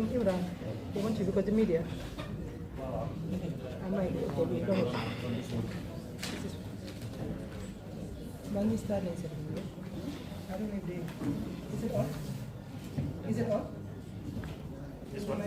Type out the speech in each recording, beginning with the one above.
Imran, they want you because the media. I might go ahead. When we start next episode, I don't know if they. Is it on? Is it on? This one.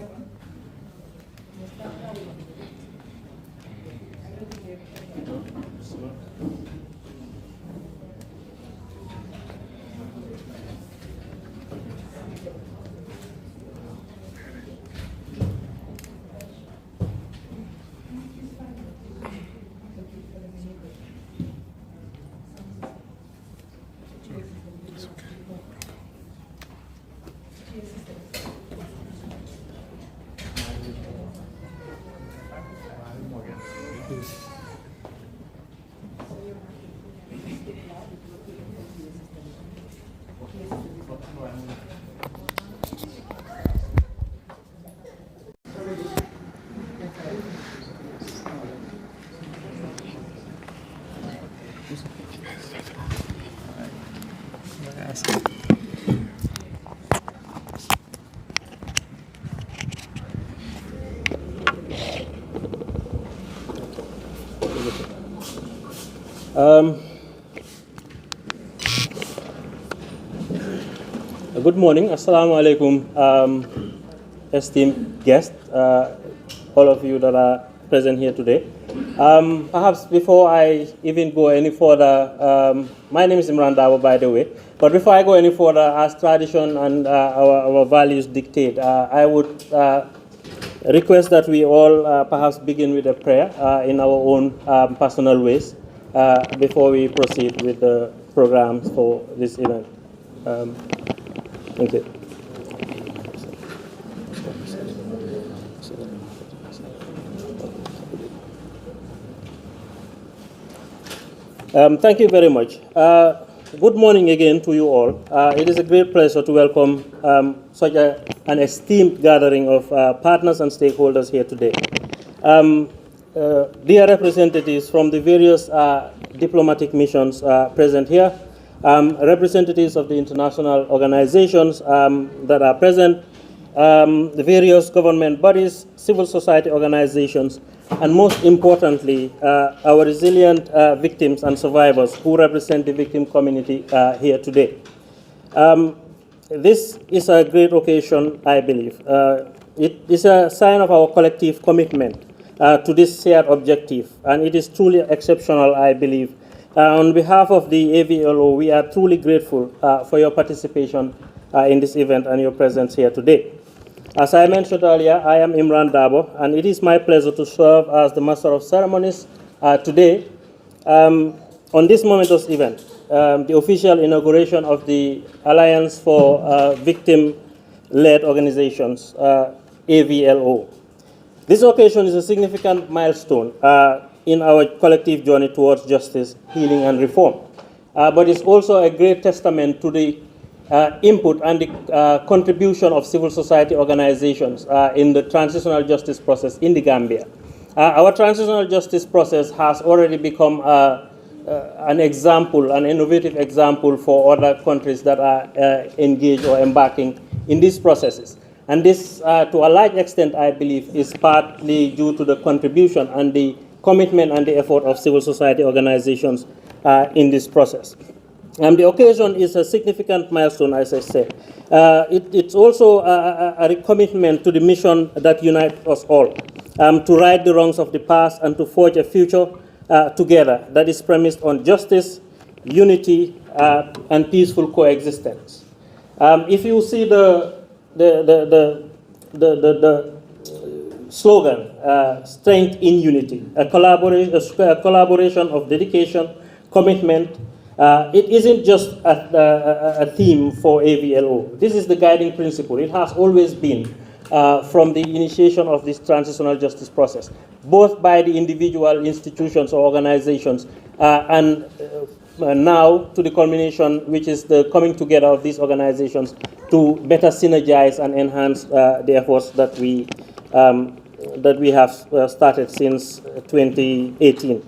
Good morning, Assalamu alaikum, esteemed guests, all of you that are present here today. Perhaps before I even go any further, my name is Imran Dabo, by the way, but before I go any further, as tradition and our values dictate, I would request that we all perhaps begin with a prayer in our own personal ways before we proceed with the programs for this event. Thank you. Thank you very much. Good morning again to you all. It is a great pleasure to welcome such an esteemed gathering of partners and stakeholders here today. Dear representatives from the various diplomatic missions present here, representatives of the international organizations that are present, the various government bodies, civil society organizations, and most importantly, our resilient victims and survivors who represent the victim community here today. This is a great occasion, I believe. It is a sign of our collective commitment to this shared objective, and it is truly exceptional, I believe. On behalf of the AVLO, we are truly grateful for your participation in this event and your presence here today. As I mentioned earlier, I am Imran Dabo, and it is my pleasure to serve as the Master of Ceremonies today on this momentous event, the official inauguration of the Alliance for Victim-Led Organizations, AVLO. This occasion is a significant milestone in our collective journey towards justice, healing, and reform. But it's also a great testament to the input and the contribution of civil society organizations in the transitional justice process in the Gambia. Our transitional justice process has already become an example, an innovative example for other countries that are engaged or embarking in these processes. And this, to a large extent, I believe, is partly due to the contribution and the commitment and the effort of civil society organizations in this process. The occasion is a significant milestone, as I said. It's also a commitment to the mission that unites us all, to right the wrongs of the past and to forge a future together that is premised on justice, unity, and peaceful coexistence. If you see the slogan, strength in unity, a collaboration of dedication, commitment. It isn't just a theme for AVLO. This is the guiding principle. It has always been from the initiation of this transitional justice process, both by the individual institutions or organizations, and now to the culmination, which is the coming together of these organizations to better synergize and enhance the efforts that we have started since 2018.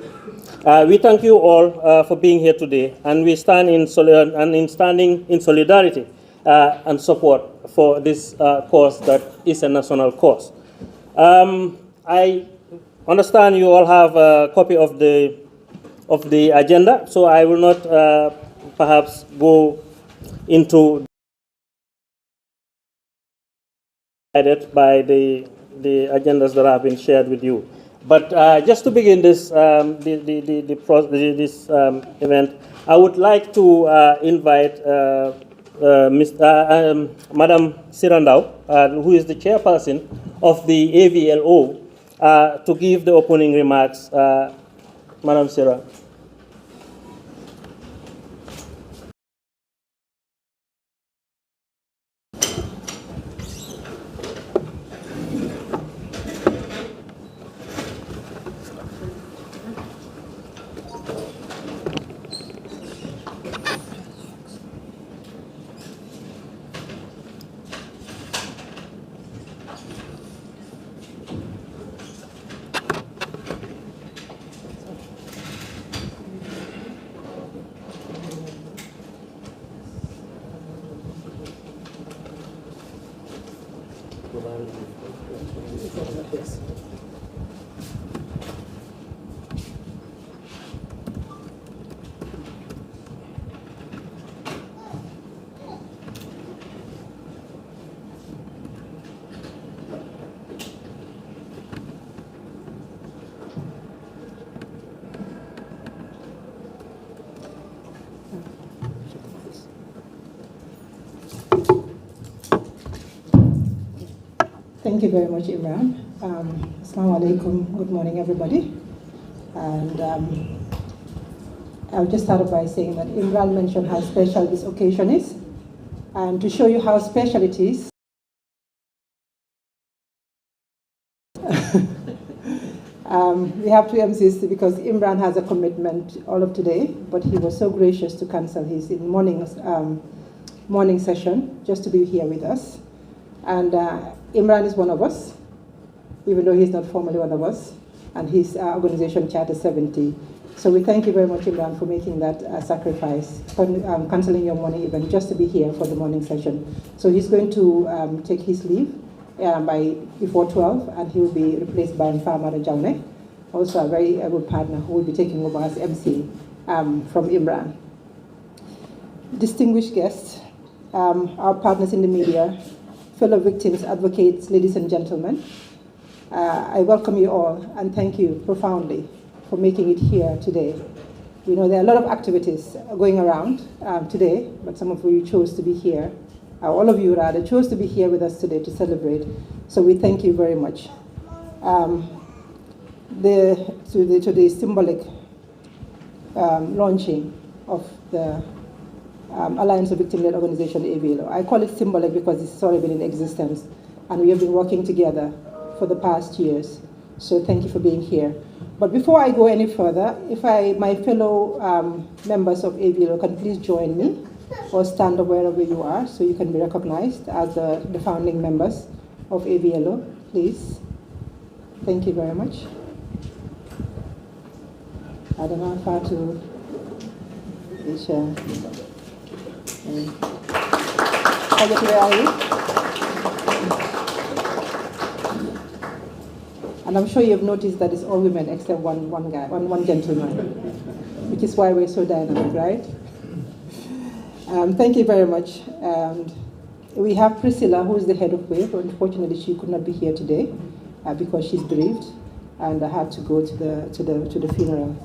We thank you all for being here today, and we stand in standing in solidarity and support for this cause that is a national cause. I understand you all have a copy of the agenda, so I will not perhaps go into by the agendas that have been shared with you. But just to begin this event, I would like to invite Madam Sirandau, who is the chairperson of the AVLO, to give the opening remarks. Madam Sira. Thank you very much, Imran. Assalamu alaikum. Good morning, everybody. And I'll just start by saying that Imran mentioned how special this occasion is. And to show you how special it is, we have to MCs because Imran has a commitment all of today, but he was so gracious to cancel his morning session just to be here with us. And Imran is one of us, even though he's not formally one of us, and his organization Charter 70. So we thank you very much, Imran, for making that sacrifice, canceling your morning event just to be here for the morning session. So he's going to take his leave before 12, and he will be replaced by Mfama Rajaune, also a very good partner who will be taking over as MC from Imran. Distinguished guests, our partners in the media, fellow victims, advocates, ladies and gentlemen, I welcome you all and thank you profoundly for making it here today. We know there are a lot of activities going around today, but some of you chose to be here. All of you rather chose to be here with us today to celebrate. So we thank you very much. To the symbolic launching of the Alliance of Victim-Led Organization, AVLO. I call it symbolic because it's already been in existence, and we have been working together for the past years. So thank you for being here. But before I go any further, if my fellow members of AVLO can please join me or stand up wherever you are so you can be recognized as the founding members of AVLO, please. Thank you very much. I don't know how to share. Where are you? And I'm sure you've noticed that it's all women except one gentleman, which is why we're so dynamic, right? Thank you very much. And we have Priscilla, who is the head of WAVE. Unfortunately, she could not be here today because she's bereaved and I had to go to the funeral.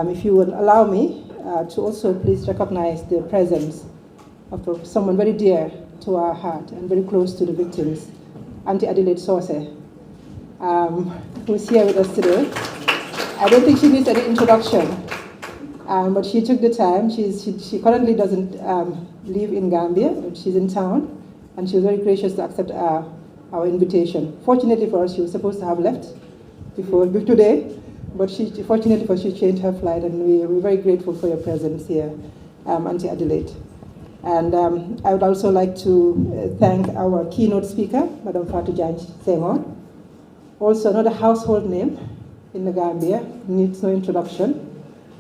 If you will allow me to also please recognize the presence of someone very dear to our heart and very close to the victims, Auntie Adelaide Sauce, who's here with us today. I don't think she needs any introduction, but she took the time. She currently doesn't live in Gambia, but she's in town, and she was very gracious to accept our invitation. Fortunately for us, she was supposed to have left before today, but fortunately for us, she changed her flight, and we're very grateful for your presence here, Auntie Adelaide. And I would also like to thank our keynote speaker, Madam Fatou Janj Senghor. Also another household name in the Gambia, needs no introduction.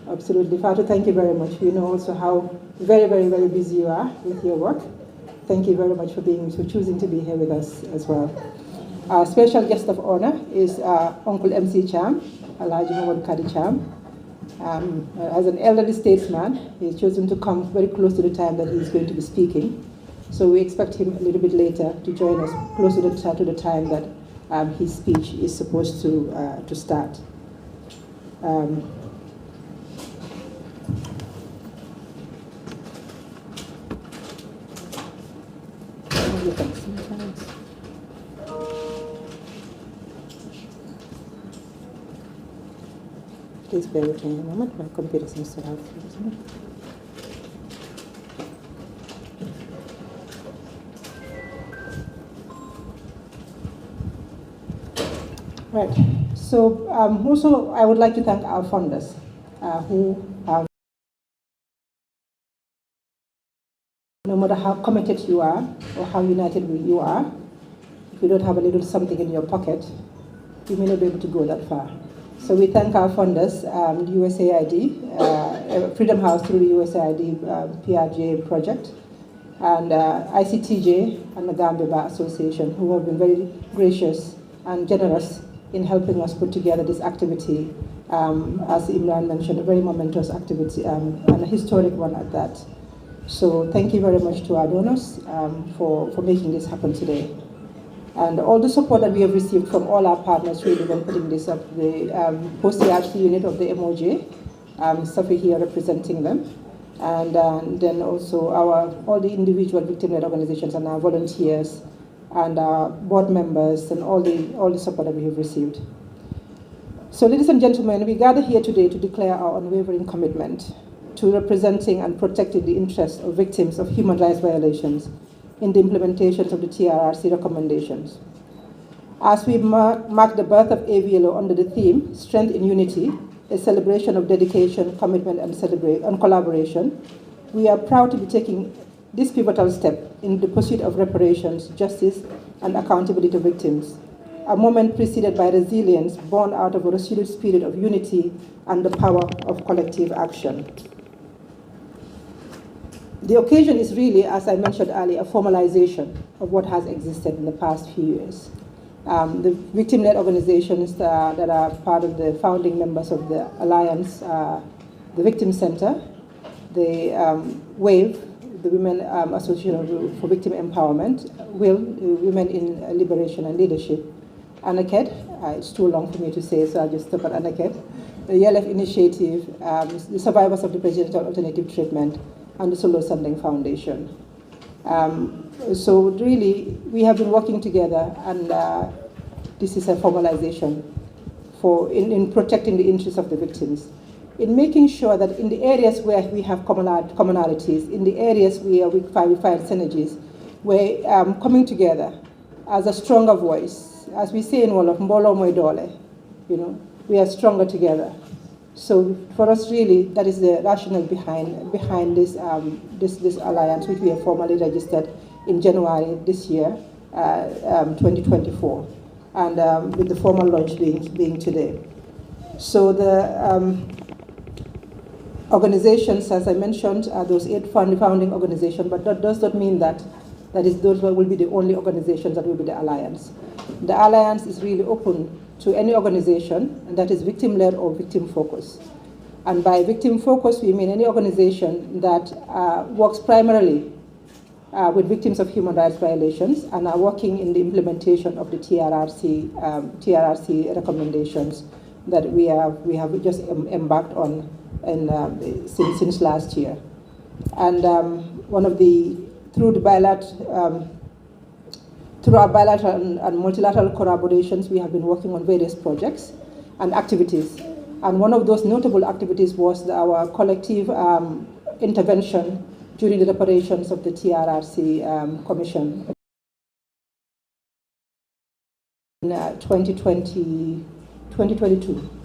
Absolutely. Fatou, thank you very much. We know also how very, very, very busy you are with your work. thank you very much for choosing to be here with us as well. Our special guest of honor is Uncle MC Cham, Alhaji Muhammad Kadi Cham. As an elderly statesman, he's chosen to come very close to the time that he's going to be speaking. So we expect him a little bit later to join us close to the time that his speech is supposed to start. Please bear with me a moment, my computer seems to have frozen. Right, so also I would like to thank our funders who have, no matter how committed you are or how united you are, if you don't have a little something in your pocket, you may not be able to go that far. So we thank our funders, USAID, Freedom House through the USAID PRJ project, and ICTJ and the Gambia Bar Association, who have been very gracious and generous in helping us put together this activity, as Imran mentioned, a very momentous activity and a historic one at that. So thank you very much to our donors for making this happen today. And all the support that we have received from all our partners really when putting this up, the post-CRC unit of the MOJ, Safi here representing them, and then also all the individual victim-led organizations and our volunteers and our board members and all the support that we have received. So ladies and gentlemen, we gather here today to declare our unwavering commitment to representing and protecting the interests of victims of human rights violations in the implementations of the TRRC recommendations. As we mark the birth of AVLO under the theme, Strength in Unity, a celebration of dedication, commitment, and collaboration, we are proud to be taking this pivotal step in the pursuit of reparations, justice, and accountability to victims, a moment preceded by resilience born out of a resolute spirit of unity and the power of collective action. The occasion is really, as I mentioned earlier, a formalization of what has existed in the past few years. The victim-led organizations that are part of the founding members of the Alliance, the Victim Center, the WAVE, the Women Association for Victim Empowerment, WIL, Women in Liberation and Leadership, ANAKED, it's too long for me to say, so I'll just stop at ANAKED, the YLF Initiative, the Survivors of the Presidential Alternative Treatment, and the Solo Sanding Foundation. So really, we have been working together, and this is a formalization in protecting the interests of the victims, in making sure that in the areas where we have commonalities, in the areas where we find synergies, we're coming together as a stronger voice. As we say in Wolof, Mbolo Moy Dole, we are stronger together. So for us, really, that is the rationale behind this this alliance, which we have formally registered in January this year, 2024, and with the formal launch being today. So the organizations, as I mentioned, are those 8 founding organizations, but that does not mean that those will be the only organizations that will be the alliance. The alliance is really open to any organization that is victim-led or victim-focused. And by victim-focused, we mean any organization that works primarily with victims of human rights violations and are working in the implementation of the TRRC recommendations that we have just embarked on since last year. And through our bilateral and multilateral collaborations, we have been working on various projects and activities. And one of those notable activities was our collective intervention during the reparations of the TRRC Commission in 2022,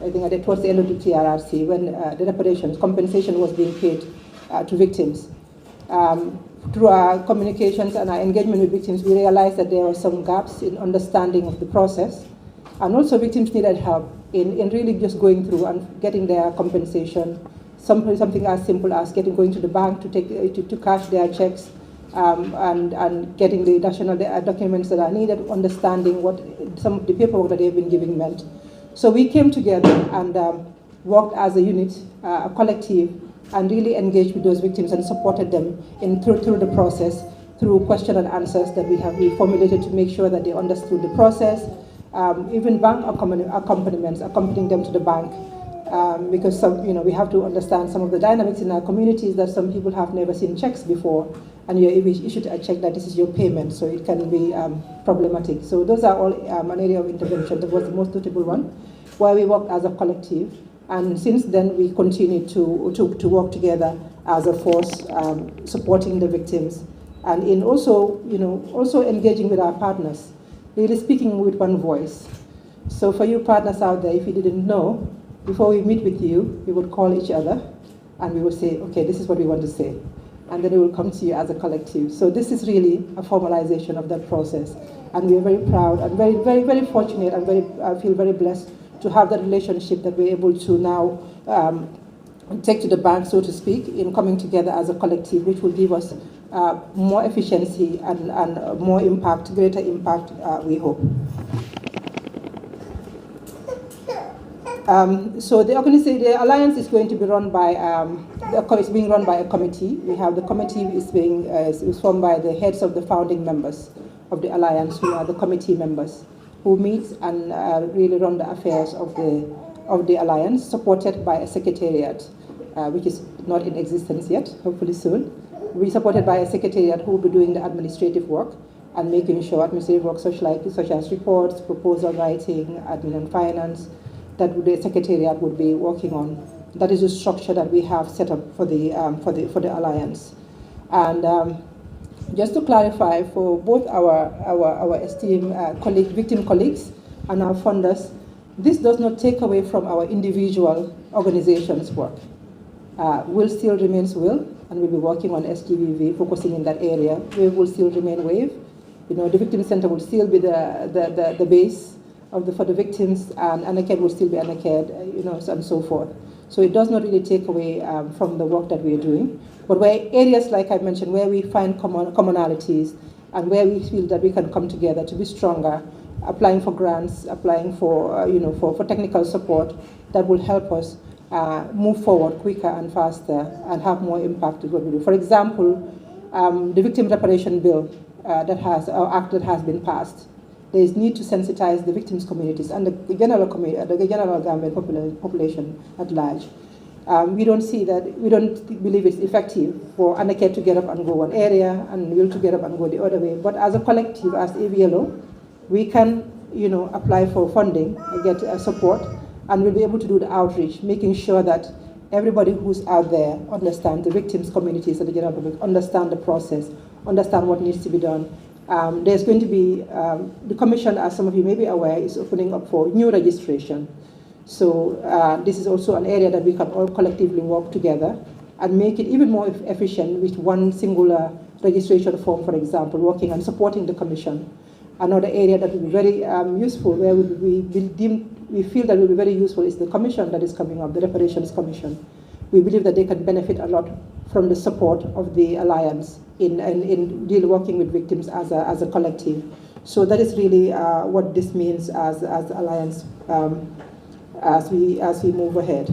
I think towards the end of the TRRC, when the reparations, compensation was being paid to victims. Through our communications and our engagement with victims, we realized that there were some gaps in understanding of the process. And also victims needed help in really just going through and getting their compensation. Something as simple as going to the bank to cash their checks, and getting the additional documents that are needed, understanding what some of the paperwork that they've been giving meant. So we came together and worked as a unit, a collective, and really engaged with those victims and supported them through the process, through question and answers that we formulated to make sure that they understood the process, even bank accompaniments, accompanying them to the bank, because we have to understand some of the dynamics in our communities that some people have never seen checks before, and you're issued a check that this is your payment, so it can be problematic. So those are all an area of intervention. That was the most notable one, where we worked as a collective, and since then we continue to work together as a force, supporting the victims, and in also engaging with our partners, really speaking with one voice. So for you partners out there, if you didn't know, before we meet with you, we would call each other and we would say, okay, this is what we want to say. And then we will come to you as a collective. So this is really a formalization of that process. And we are very proud and very, very, very fortunate and I feel very blessed to have that relationship that we're able to now take to the bank, so to speak, in coming together as a collective, which will give us more efficiency and more impact, greater impact, we hope. So the alliance is going to be run by, it's being run by a committee. We have the committee is formed by the heads of the founding members of the alliance, who are the committee members, who meet and really run the affairs of the alliance, supported by a secretariat, which is not in existence yet, hopefully soon. We're supported by a secretariat who will be doing the administrative work and making sure administrative work such as reports, proposal writing, admin and finance, that the secretariat would be working on. That is the structure that we have set up for the alliance. And just to clarify, for both our esteemed victim colleagues and our funders, this does not take away from our individual organizations' work. WIL still remains WIL, and we'll be working on SGVV, focusing in that area. WAVE will still remain WAVE. The Victim Center will still be the base for the victims, and ANACAD will still be ANACAD, and so forth. So it does not really take away from the work that we are doing. But where areas, like I mentioned, where we find commonalities and where we feel that we can come together to be stronger, applying for grants, applying for technical support that will help us move forward quicker and faster and have more impact with what we do. For example, the Victim Reparation Bill act that has been passed. There is need to sensitize the victims' communities and the general Gambian population at large. We don't believe it's effective for ANACAD to get up and go one area and WIL to get up and go the other way. But as a collective, as AVLO, we can apply for funding, get support, and we'll be able to do the outreach, making sure that everybody who's out there understands the victims' communities and the general public, understand the process, understand what needs to be done. There's going to be, the Commission, as some of you may be aware, is opening up for new registration. So this is also an area that we can all collectively work together and make it even more efficient with one singular registration form, for example, working and supporting the Commission. Another area that will be very useful, where we feel that will be very useful, is the Commission that is coming up, the Reparations Commission. We believe that they can benefit a lot from the support of the Alliance in working with victims as a collective. So that is really what this means as Alliance as we move ahead.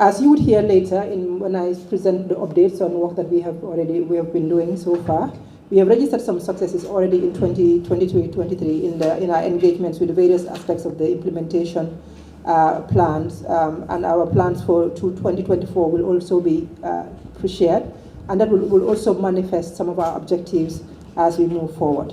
As you would hear later when I present the updates on work that we have been doing so far, we have registered some successes already in 2022-23 in our engagements with the various aspects of the implementation plans, and our plans for 2024 will also be shared, and that will also manifest some of our objectives as we move forward.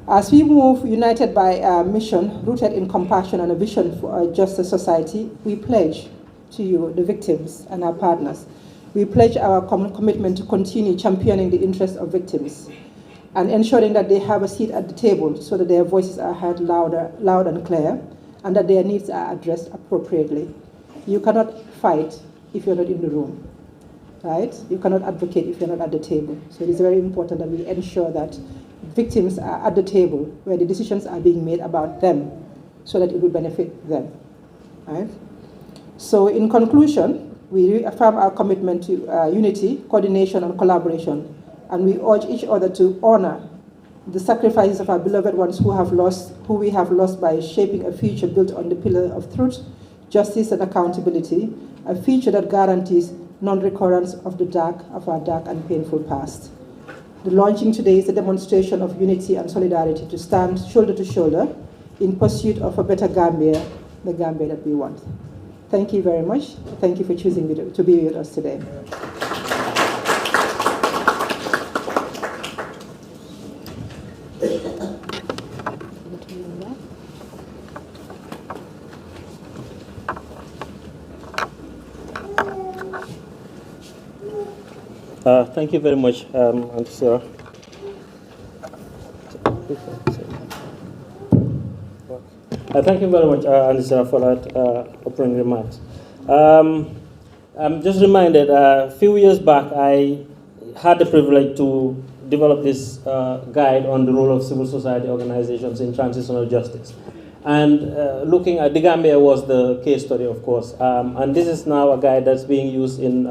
As we move united by a mission rooted in compassion and a vision for a juster society, we pledge to you, the victims and our partners, we pledge our commitment to continue championing the interests of victims and ensuring that they have a seat at the table so that their voices are heard loud and clear, and that their needs are addressed appropriately. You cannot fight if you're not in the room, right? You cannot advocate if you're not at the table. So it is very important that we ensure that victims are at the table where the decisions are being made about them so that it will benefit them, right? So in conclusion, We reaffirm our commitment to unity, coordination, and collaboration, and we urge each other to honor the sacrifices of our beloved ones who we have lost by shaping a future built on the pillar of truth, justice, and accountability, a future that guarantees non-recurrence of our dark and painful past. The launching today is a demonstration of unity and solidarity to stand shoulder to shoulder in pursuit of a better Gambia, the Gambia that we want. Thank you very much. Thank you for choosing to be with us today. Thank you very much, Auntie Sarah. Thank you very much, Auntie Sarah, for that opening remarks. I'm just reminded, a few years back, I had the privilege to develop this guide on the role of civil society organizations in transitional justice. And looking at the Gambia was the case study, of course. And this is now a guide that's being used in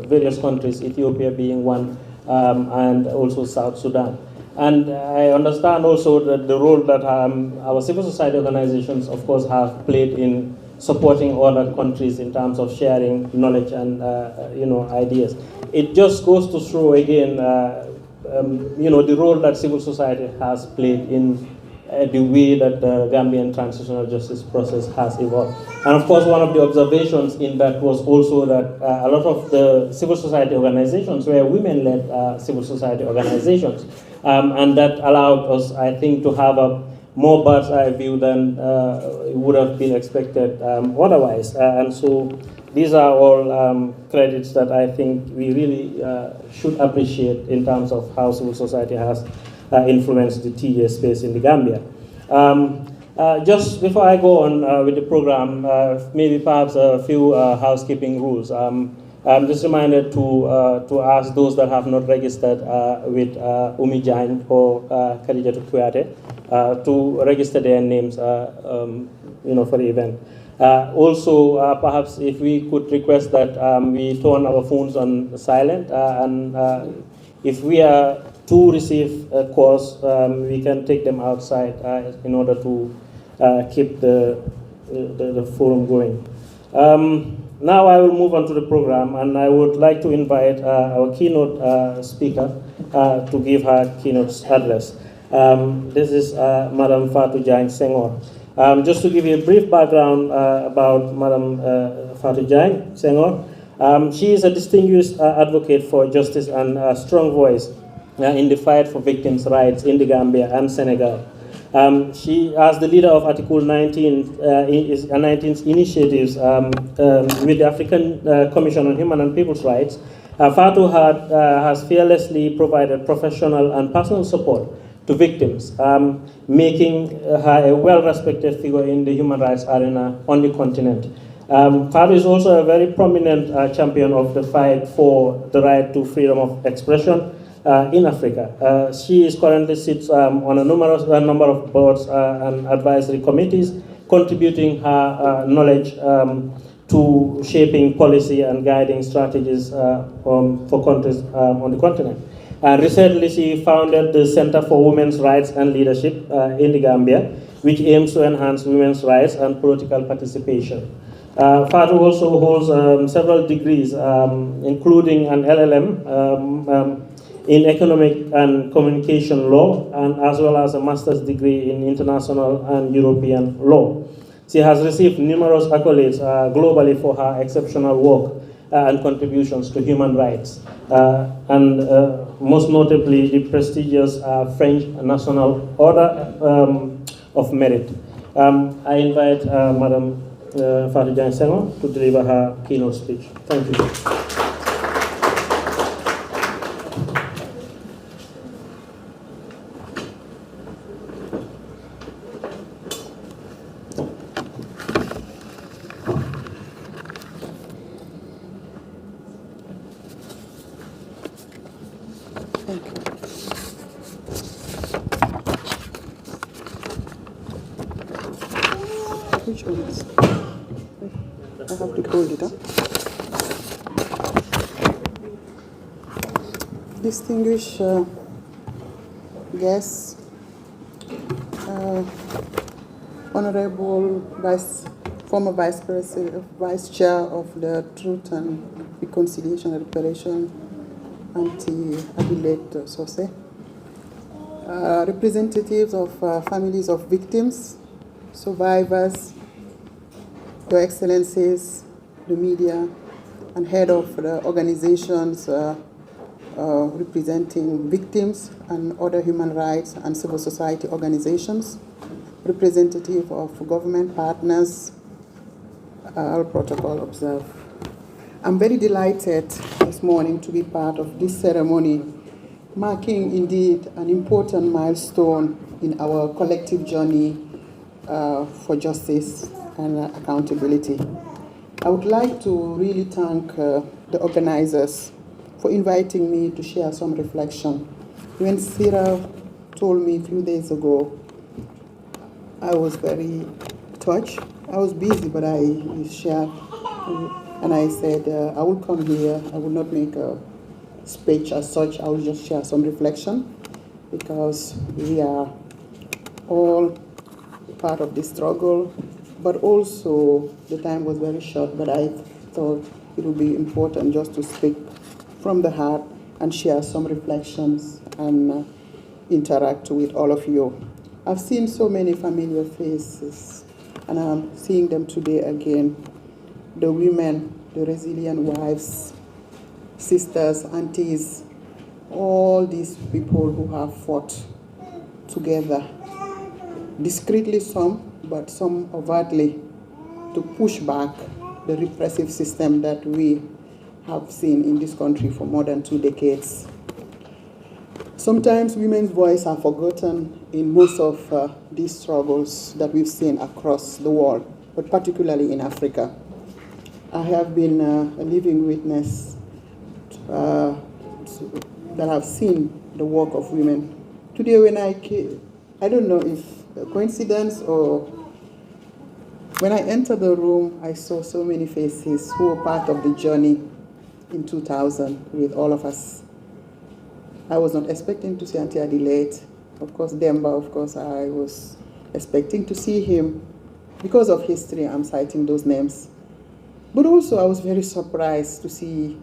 various countries, Ethiopia being one, and also South Sudan. And I understand also that the role that our civil society organizations, of course, have played in supporting other countries in terms of sharing knowledge and ideas. It just goes to show again, the role that civil society has played in the way that the Gambian transitional justice process has evolved. And of course, one of the observations in that was also that a lot of the civil society organizations were women-led civil society organizations. And that allowed us, I think, to have a more bird's eye view than would have been expected otherwise. And so these are all credits that I think we really should appreciate in terms of how civil society has influenced the TJ space in the Gambia. Just before I go on with the program, maybe perhaps a few housekeeping rules. I'm just reminded to ask those that have not registered with Umi Jain or Khadija Tukwate to register their names, for the event. Also, perhaps if we could request that we turn our phones on silent, and if we are to receive calls, we can take them outside in order to keep the forum going. Now I will move on to the program, and I would like to invite our keynote speaker to give her keynote address. This is Madam Fatou Jagne Senghor. Just to give you a brief background about Madam Fatou Jagne Senghor, she is a distinguished advocate for justice and a strong voice in the fight for victims' rights in the Gambia and Senegal. She, as the leader of Article 19 initiatives with the African Commission on Human and People's Rights, Fatou has fearlessly provided professional and personal support to victims, making her a well-respected figure in the human rights arena on the continent. Fatou is also a very prominent champion of the fight for the right to freedom of expression in Africa. She is currently sits on a number of boards and advisory committees, contributing her knowledge to shaping policy and guiding strategies for countries on the continent. And recently, she founded the Center for Women's Rights and Leadership in the Gambia, which aims to enhance women's rights and political participation. Fatou also holds several degrees, including an LLM in economic and communication law, and as well as a master's degree in international and European law. She has received numerous accolades globally for her exceptional work and contributions to human rights, and most notably the prestigious French National Order of Merit. I invite Madam Fatou Jagne Senghor to deliver her keynote speech. Thank you. Which one is? I have to hold it up. distinguished guests, Honorable former Vice President, Vice Chair of the Truth and Reconciliation and Reparation, Auntie Adelaide Sose, representatives of families of victims, survivors, Your Excellencies, the media, and head of the organizations representing victims and other human rights and civil society organizations, representative of government partners, all protocol observed. I'm very delighted this morning to be part of this ceremony, marking indeed an important milestone in our collective journey for justice and accountability. I would like to really thank the organizers for inviting me to share some reflection. When Sarah told me a few days ago, I was very touched. I was busy, but I shared, and I said, I will come here. I will not make a speech as such. I will just share some reflection, because we are all part of this struggle, but also the time was very short, but I thought it would be important just to speak from the heart and share some reflections and interact with all of you. I've seen so many familiar faces, and I'm seeing them today again. The women, the resilient wives, sisters, aunties, all these people who have fought together, discreetly some, but some overtly, to push back the repressive system that we have seen in this country for more than 2 decades. Sometimes women's voices are forgotten in most of these struggles that we've seen across the world, but particularly in Africa. I have been a living witness that have seen the work of women. Today when I came, I don't know if a coincidence or when I entered the room, I saw so many faces who were part of the journey in 2000 with all of us. I was not expecting to see Auntie Adelaide. Of course, Demba, of course, I was expecting to see him. Because of history, I'm citing those names. But also, I was very surprised to see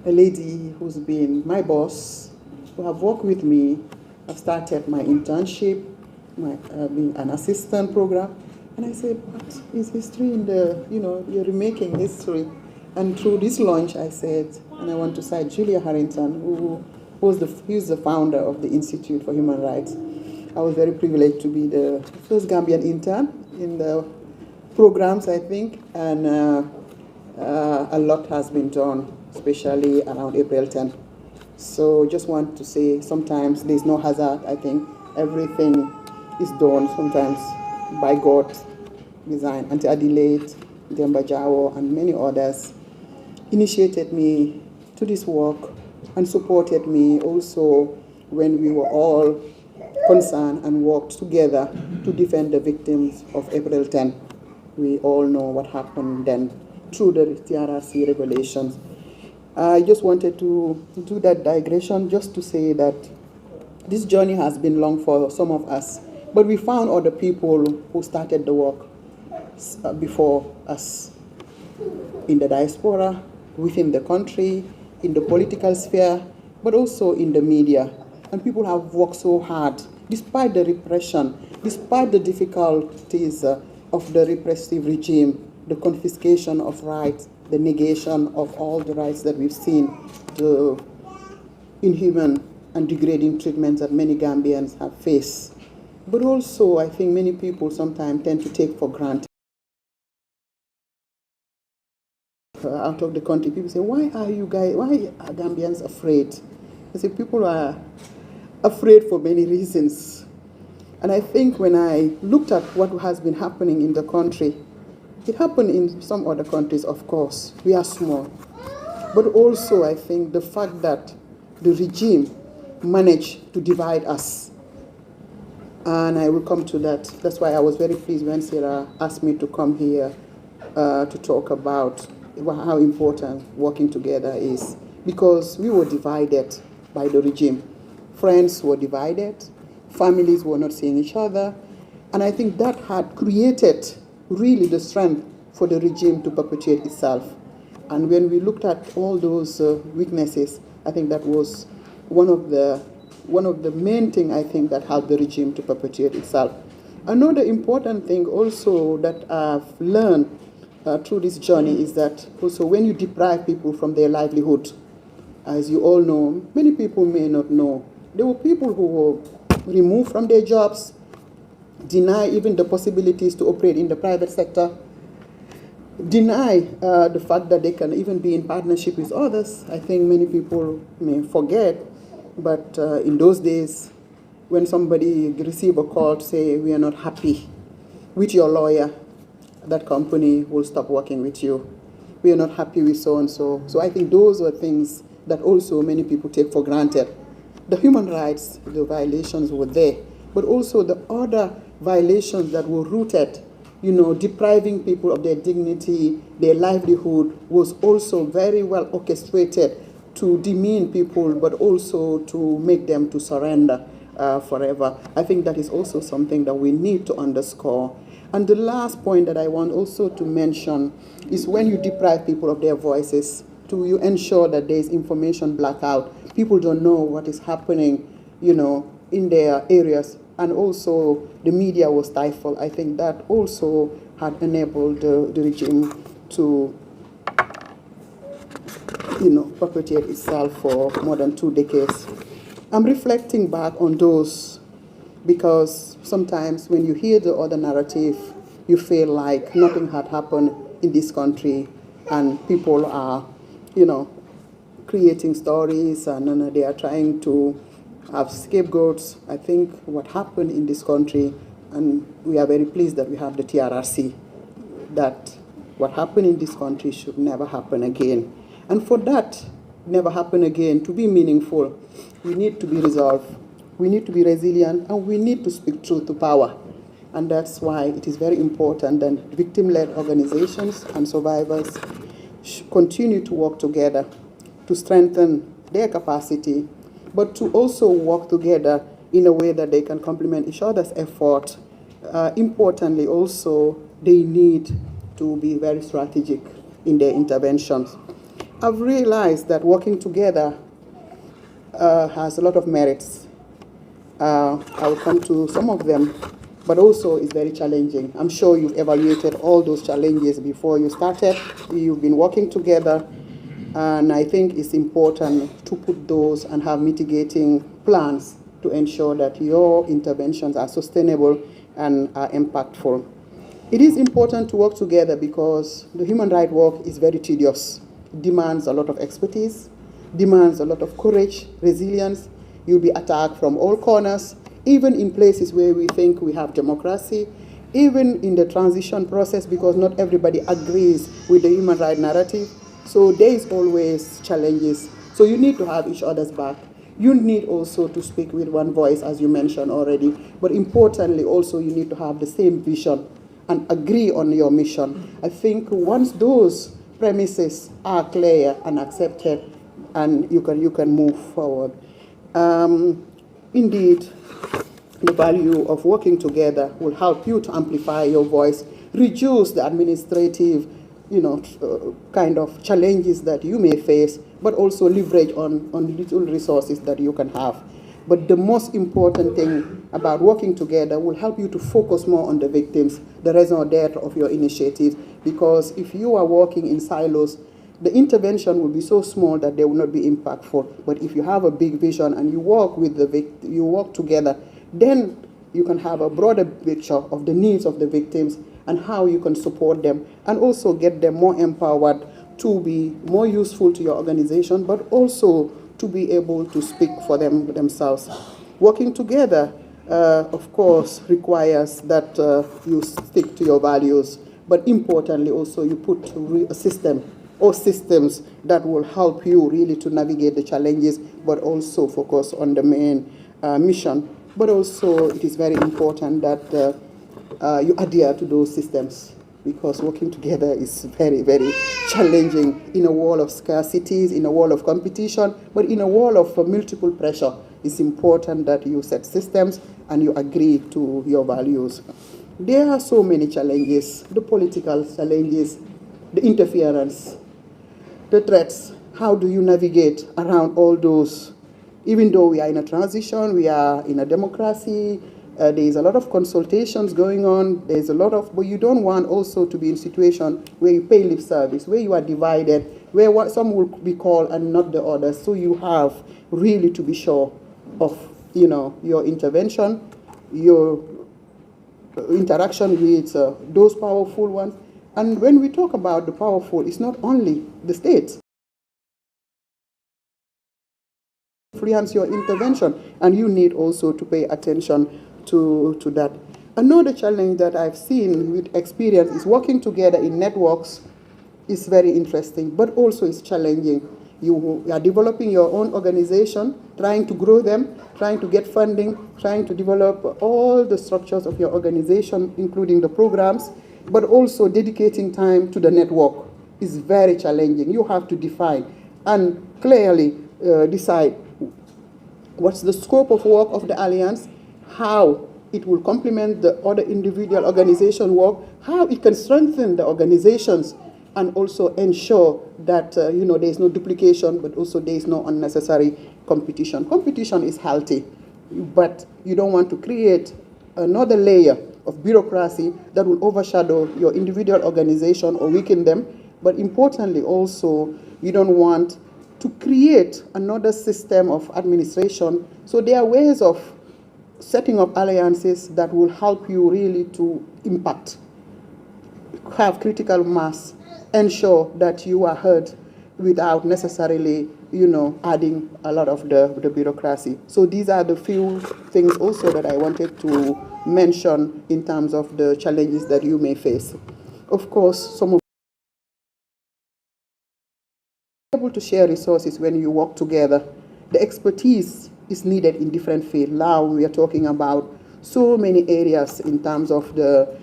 a lady who's been my boss, who have worked with me. I've started my internship, being an assistant program. And I said, what is history in the, you're remaking history. And through this launch, I said, and I want to cite Julia Harrington, who's the founder of the Institute for Human Rights. I was very privileged to be the first Gambian intern in the programs, I think, and a lot has been done, especially around April 10. So just want to say, sometimes there's no hazard. I think everything is done sometimes by God's design. Auntie Adelaide, Demba Jawo, and many others initiated me to this work and supported me also when we were all concerned and worked together to defend the victims of April 10. We all know what happened then through the TRRC regulations. I just wanted to do that digression just to say that this journey has been long for some of us, but we found other people who started the work before us in the diaspora, within the country, in the political sphere, but also in the media. And people have worked so hard, despite the repression, despite the difficulties of the repressive regime, the confiscation of rights, the negation of all the rights that we've seen, the inhuman and degrading treatments that many Gambians have faced. But also, I think many people sometimes tend to take for granted. Out of the country, people say, why are Gambians afraid? I say, people are afraid for many reasons. And I think when I looked at what has been happening in the country, it happened in some other countries, of course. We are small. But also, I think the fact that the regime managed to divide us. And I will come to that. That's why I was very pleased when Sarah asked me to come here to talk about how important working together is, because we were divided by the regime. Friends were divided, families were not seeing each other, and I think that had created really the strength for the regime to perpetuate itself. And when we looked at all those weaknesses, I think that was one of the main things I think that helped the regime to perpetuate itself. Another important thing also that I've learned through this journey is that also when you deprive people from their livelihood, as you all know, many people may not know, there were people who were removed from their jobs, deny even the possibilities to operate in the private sector, deny the fact that they can even be in partnership with others. I think many people may forget, but in those days, when somebody receive a call to say, we are not happy with your lawyer, that company will stop working with you. We are not happy with so-and-so. So I think those are things that also many people take for granted. The human rights, the violations were there, but also the other violations that were rooted, depriving people of their dignity, their livelihood, was also very well orchestrated to demean people, but also to make them to surrender forever. I think that is also something that we need to underscore. And the last point that I want also to mention is when you deprive people of their voices, you ensure that there is information blackout. People don't know what is happening, in their areas, and also the media was stifled. I think that also had enabled the regime to, perpetuate itself for more than 2 decades. I'm reflecting back on those because sometimes when you hear the other narrative, you feel like nothing had happened in this country and people are, creating stories and they are trying to have scapegoats. I think what happened in this country, and we are very pleased that we have the TRRC, that what happened in this country should never happen again. And for that never happen again to be meaningful, we need to be resolved, we need to be resilient, and we need to speak truth to power. And that's why it is very important that victim-led organizations and survivors should continue to work together to strengthen their capacity, but to also work together in a way that they can complement each other's effort. Importantly, also, they need to be very strategic in their interventions. I've realized that working together has a lot of merits. I will come to some of them, but also it's very challenging. I'm sure you've evaluated all those challenges before you started. You've been working together, and I think it's important to put those and have mitigating plans to ensure that your interventions are sustainable and are impactful. It is important to work together because the human rights work is very tedious. It demands a lot of expertise, demands a lot of courage, resilience. You'll be attacked from all corners, even in places where we think we have democracy, even in the transition process, because not everybody agrees with the human rights narrative. So there is always challenges. So you need to have each other's back. You need also to speak with one voice, as you mentioned already. But importantly, also you need to have the same vision and agree on your mission. I think once those premises are clear and accepted, and you can move forward. Indeed, the value of working together will help you to amplify your voice, reduce the administrative, kind of challenges that you may face, but also leverage on little resources that you can have. But the most important thing about working together will help you to focus more on the victims, the raison d'etre of your initiative, because if you are working in silos, the intervention will be so small that they will not be impactful. But if you have a big vision and you work with you work together, then you can have a broader picture of the needs of the victims and how you can support them and also get them more empowered to be more useful to your organization, but also to be able to speak for themselves. Working together, of course, requires that you stick to your values, but importantly also you put a system or systems that will help you really to navigate the challenges, but also focus on the main mission. But also it is very important that you adhere to those systems. because working together is very, very challenging in a world of scarcities, in a world of competition, but in a world of multiple pressure. It's important that you set systems and you agree to your values. There are so many challenges, the political challenges, the interference, the threats. How do you navigate around all those? Even though we are in a transition, we are in a democracy, there is a lot of consultations going on, there's a lot of, but you don't want also to be in a situation where you pay lip service, where you are divided, where some will be called and not the others. So you have really to be sure of, your intervention, your interaction with those powerful ones. And when we talk about the powerful, it's not only the states. Influence your intervention, and you need also to pay attention to that. Another challenge that I've seen with experience is working together in networks is very interesting, but also it's challenging. You are developing your own organization, trying to grow them, trying to get funding, trying to develop all the structures of your organization, including the programs, but also dedicating time to the network is very challenging. You have to define and clearly decide what's the scope of work of the Alliance, how it will complement the other individual organization work, how it can strengthen the organizations, and also ensure that there is no duplication, but also there is no unnecessary competition. Competition is healthy, but you don't want to create another layer of bureaucracy that will overshadow your individual organization or weaken them. But importantly also, you don't want to create another system of administration. So there are ways of setting up alliances that will help you really to impact, have critical mass, ensure that you are heard without necessarily, adding a lot of the bureaucracy. So these are the few things also that I wanted to mention in terms of the challenges that you may face. Of course, some of able to share resources when you work together. The expertise is needed in different fields. Now we are talking about so many areas in terms of the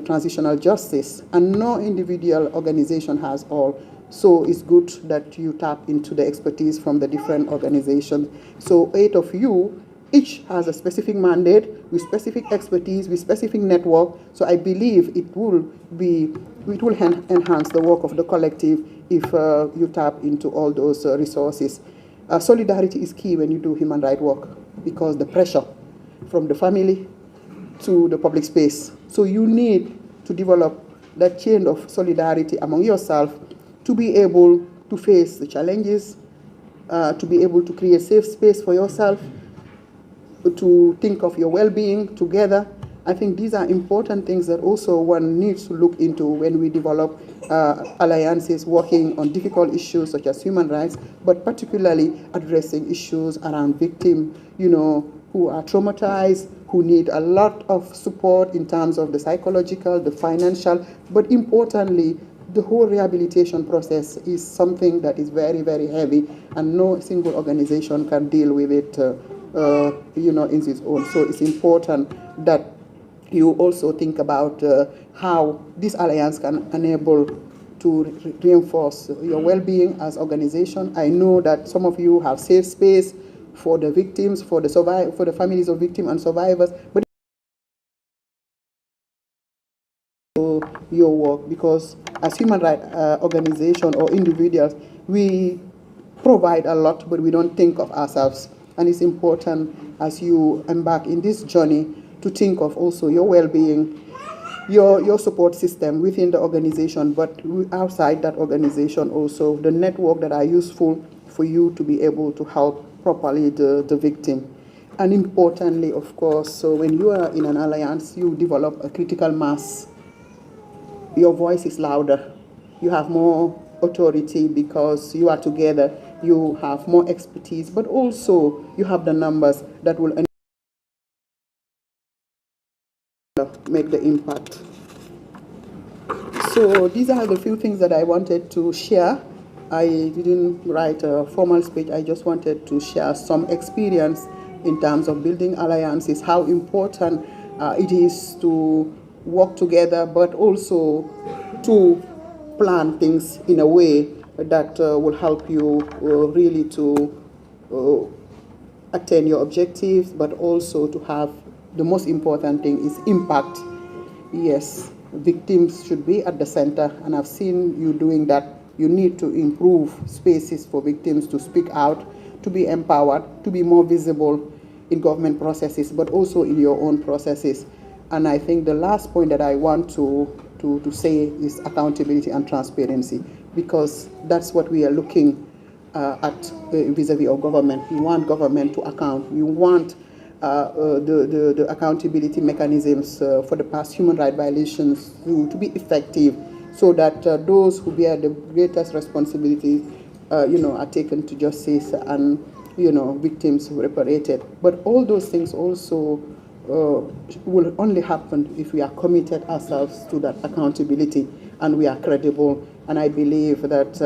transitional justice, and no individual organization has all. So it's good that you tap into the expertise from the different organizations. So 8 of you, each has a specific mandate with specific expertise, with specific network. So I believe it will enhance the work of the collective if you tap into all those resources. Solidarity is key when you do human rights work, because the pressure from the family to the public space. So you need to develop that chain of solidarity among yourself to be able to face the challenges, to be able to create safe space for yourself, to think of your well-being together. I think these are important things that also one needs to look into when we develop alliances working on difficult issues such as human rights, but particularly addressing issues around victims, who are traumatized, who need a lot of support in terms of the psychological, the financial, but importantly, the whole rehabilitation process is something that is very, very heavy, and no single organization can deal with it, in its own. So it's important that you also think about how this alliance can enable to reinforce your well-being as organization. I know that some of you have safe space for the victims, for the families of victims and survivors, but your work, because as human rights organization or individuals, we provide a lot, but we don't think of ourselves. And it's important as you embark in this journey to think of also your well-being, your support system within the organization, but outside that organization also, the network that are useful for you to be able to help properly the victim. And importantly, of course, so when you are in an alliance, you develop a critical mass. Your voice is louder. You have more authority because you are together. You have more expertise, but also you have the numbers that will make the impact. So these are the few things that I wanted to share. I didn't write a formal speech. I just wanted to share some experience in terms of building alliances, how important it is to work together, but also to plan things in a way that will help you really to attain your objectives, but also to have, the most important thing is impact. Yes, victims should be at the center, and I've seen you doing that. You need to improve spaces for victims to speak out, to be empowered, to be more visible in government processes, but also in your own processes. And I think the last point that I want to say is accountability and transparency, because that's what we are looking at vis-a-vis our government. We want government to account. We want the accountability mechanisms for the past human rights violations to be effective, so that those who bear the greatest responsibility, are taken to justice, and victims reparated. But all those things also will only happen if we are committed ourselves to that accountability and we are credible. And I believe that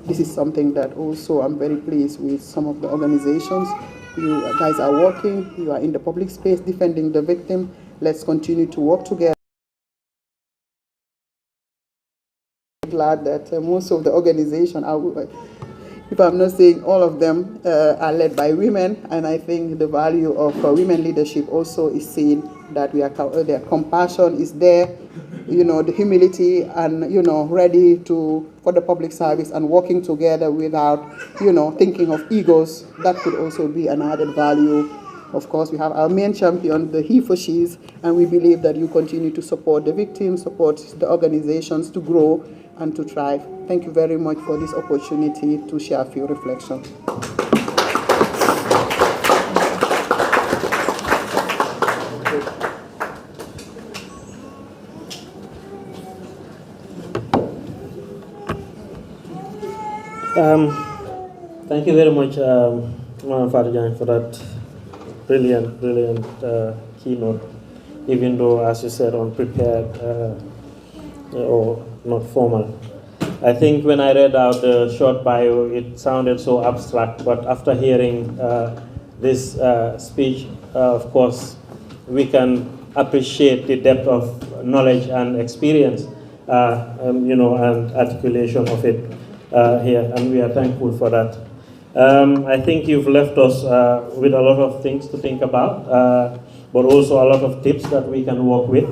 this is something that also I'm very pleased with some of the organizations. You guys are working, you are in the public space defending the victim. Let's continue to work together. I'm glad that most of the organizations are, if I'm not saying all of them, are led by women, and I think the value of women leadership also is seen, that we are, their compassion is there, the humility, and ready for the public service and working together without thinking of egos. That could also be an added value. Of course, we have our main champion, the he for she's, and we believe that you continue to support the victims, support the organizations to grow and to thrive. Thank you very much for this opportunity to share a few reflections. Thank you very much, Madam Farjan, for that brilliant keynote, even though, as you said, unprepared or not formal. I think when I read out the short bio, it sounded so abstract, but after hearing this speech, of course, we can appreciate the depth of knowledge and experience, and articulation of it here, and we are thankful for that. I think you've left us with a lot of things to think about, but also a lot of tips that we can work with.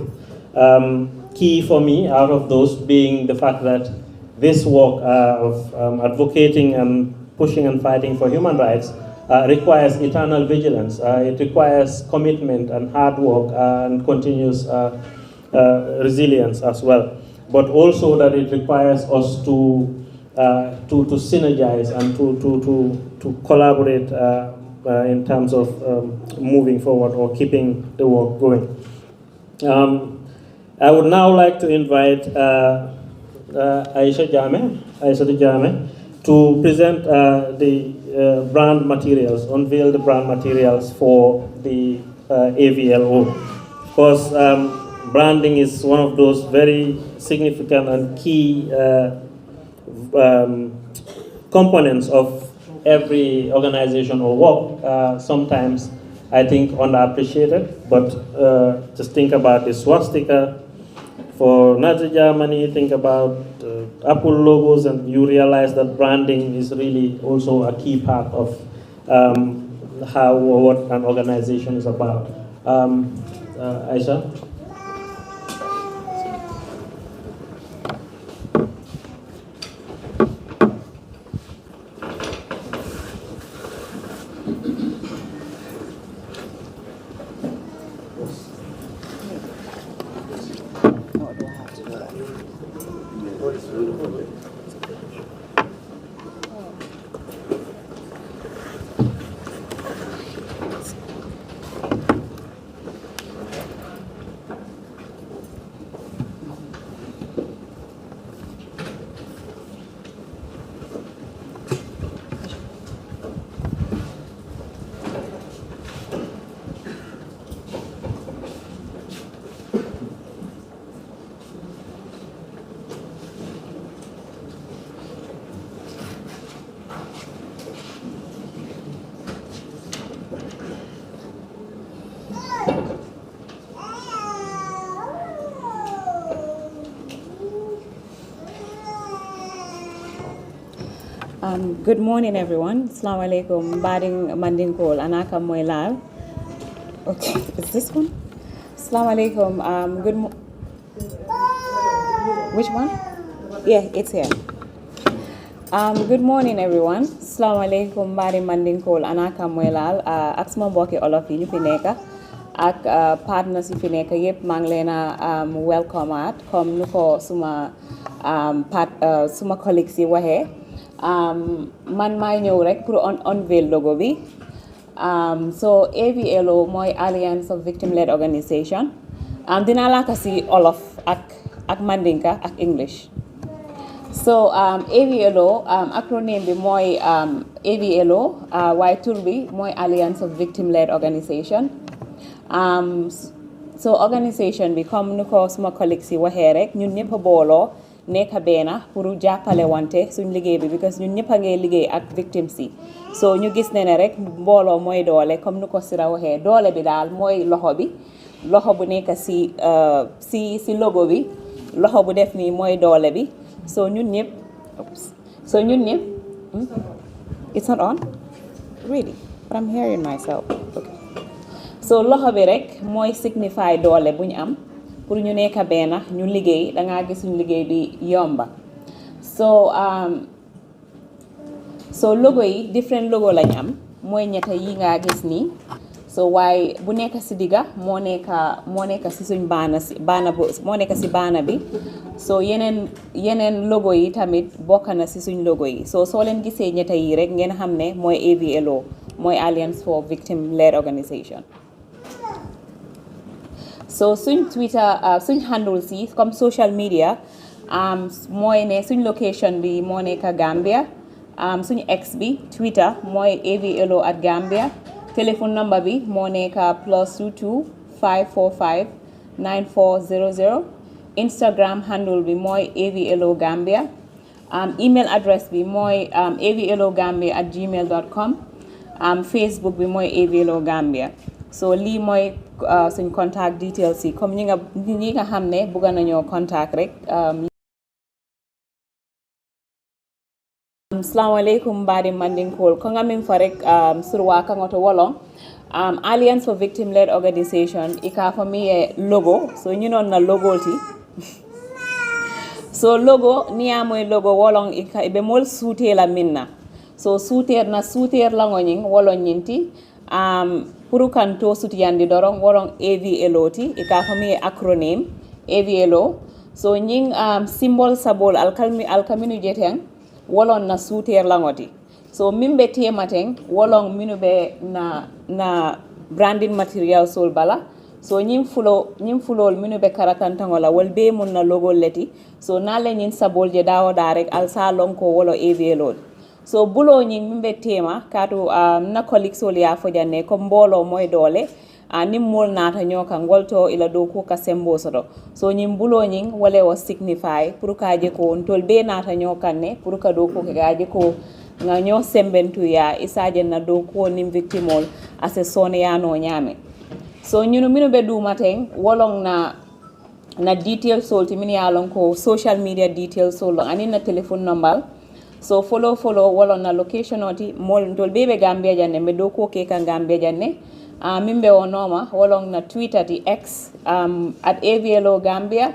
Key for me out of those being the fact that this work of advocating and pushing and fighting for human rights requires eternal vigilance. It requires commitment and hard work and continuous resilience as well. But also that it requires us to synergize and to collaborate in terms of moving forward or keeping the work going. I would now like to invite Aisha Jame to present the brand materials, unveil the brand materials for the AVLO. Of course, branding is one of those very significant and key components of every organization or work. Sometimes I think underappreciated, but just think about the swastika for Nazi Germany, think about Apple logos, and you realize that branding is really also a key part of how or what an organization is about. Aisha? Good morning, everyone. Assalamu alaikum. Bading Mandingkol, Anaka Moilal. Okay, is this one? Assalamu alaikum. Which one? Yeah, it's here. Good morning, everyone. Assalamu alaikum. Bading Mandingkol, Anaka Moilal. Aksma Boke Olofi, Nupineka. Ak partners yi fi nekk yépp maa ngi leen a welcome at comme nu ko suma suma colleagues yi waxee man maay ñëw rek pour unveil logo bi so AVLO mooy Alliance of Victim Led Organisation dinaa laaka si Olof ak Mandinka ak English so AVLO acronym bi mooy AVLO waaye tur bi mooy Alliance of Victim Led Organisation so organisation bi comme nu ko suma colleagues yi waxee rek ñun ñëpp a booloo nekk benn pour jàppale wante suñ liggéey bi because ñun ñëpp a ngay liggéey ak victims yi so ñu gis ne rek mbooloo mooy doole comme nu ko Sira waxee doole bi daal mooy loxo bu nekk si logo bi loxo bu def nii mooy doole bi so ñun ñëpp it's not on really but I'm hearing myself okay so loxo bi rek mooy signify doole bu ñu am pour ñu nekk benn ñu liggéey dangaa gis suñu liggéey bi yomba so logo yi different logo lañ am mooy ñetta yi nga gis nii so waaye bu nekk si digga moo nekk si suñ moo nekk si baana bi so yeneen logo yi tamit bokk na si suñ logo yi so soo leen gisee ñetta yi rek ngeen xam ne mooy AVLO mooy Alliance for Victim Led Organisation so suñ Twitter suñ handle si comme social media mooy ne suñ location bi moo nekk Gambia suñ ex bi Twitter mooy AVLO at Gambia téléphone number bi moo nekk +22 545 9400 Instagram handle bi mooy AVLO Gambia email address bi mooy avlogambia@gmail.com Facebook bi mooy AVLO Gambia so lii mooy suñ contact details yi comme ñi nga xam ne bëgg nañoo contact rek Assalamualaikum badi Mandingkol ko ngamin fa rek surwa ka ngoto wolong Alliance for Victim Led Organisation ika fa mi logo so ñu non na logo ti so logo niya moy logo wolong ika be mol suute la minna so suuter la ngoñing wolon ñinti pour kanto sutiyandi dorong wolong AVLO ti ika fa mi acronym AVLO so ñing symbol sabol alkaminu jeteng wolon na suuter langoti so mimbe tematen wolong minube na branding material sol bala so ñim fulol minube karakantangola wol be mun na logo leti so nale ñin sabol je dawo darek al salon ko wolo AVLO so bulo ñing mimbe tema katu na kolik sol ya fojane ko mbolo moy dole nim mol nata nyoka ngolto ila do ko ka sembo sodo so ñim bulo ñing wale o signify pour ka je ko ntol be nata nyoka ne pour ka do ko ka je ko nga ño sembentu ya isaje na do ko nim victimol ase sone ya no nyame so ñunu minu be du maten wolong na detail sol ti min ya lon ko social media details sol ani na telephone number so follow wolong na location oti mol ntol bebe Gambia janne me do ko ke kan Gambia janne mimbe wonoma wolong na Twitter ti X at AVLO Gambia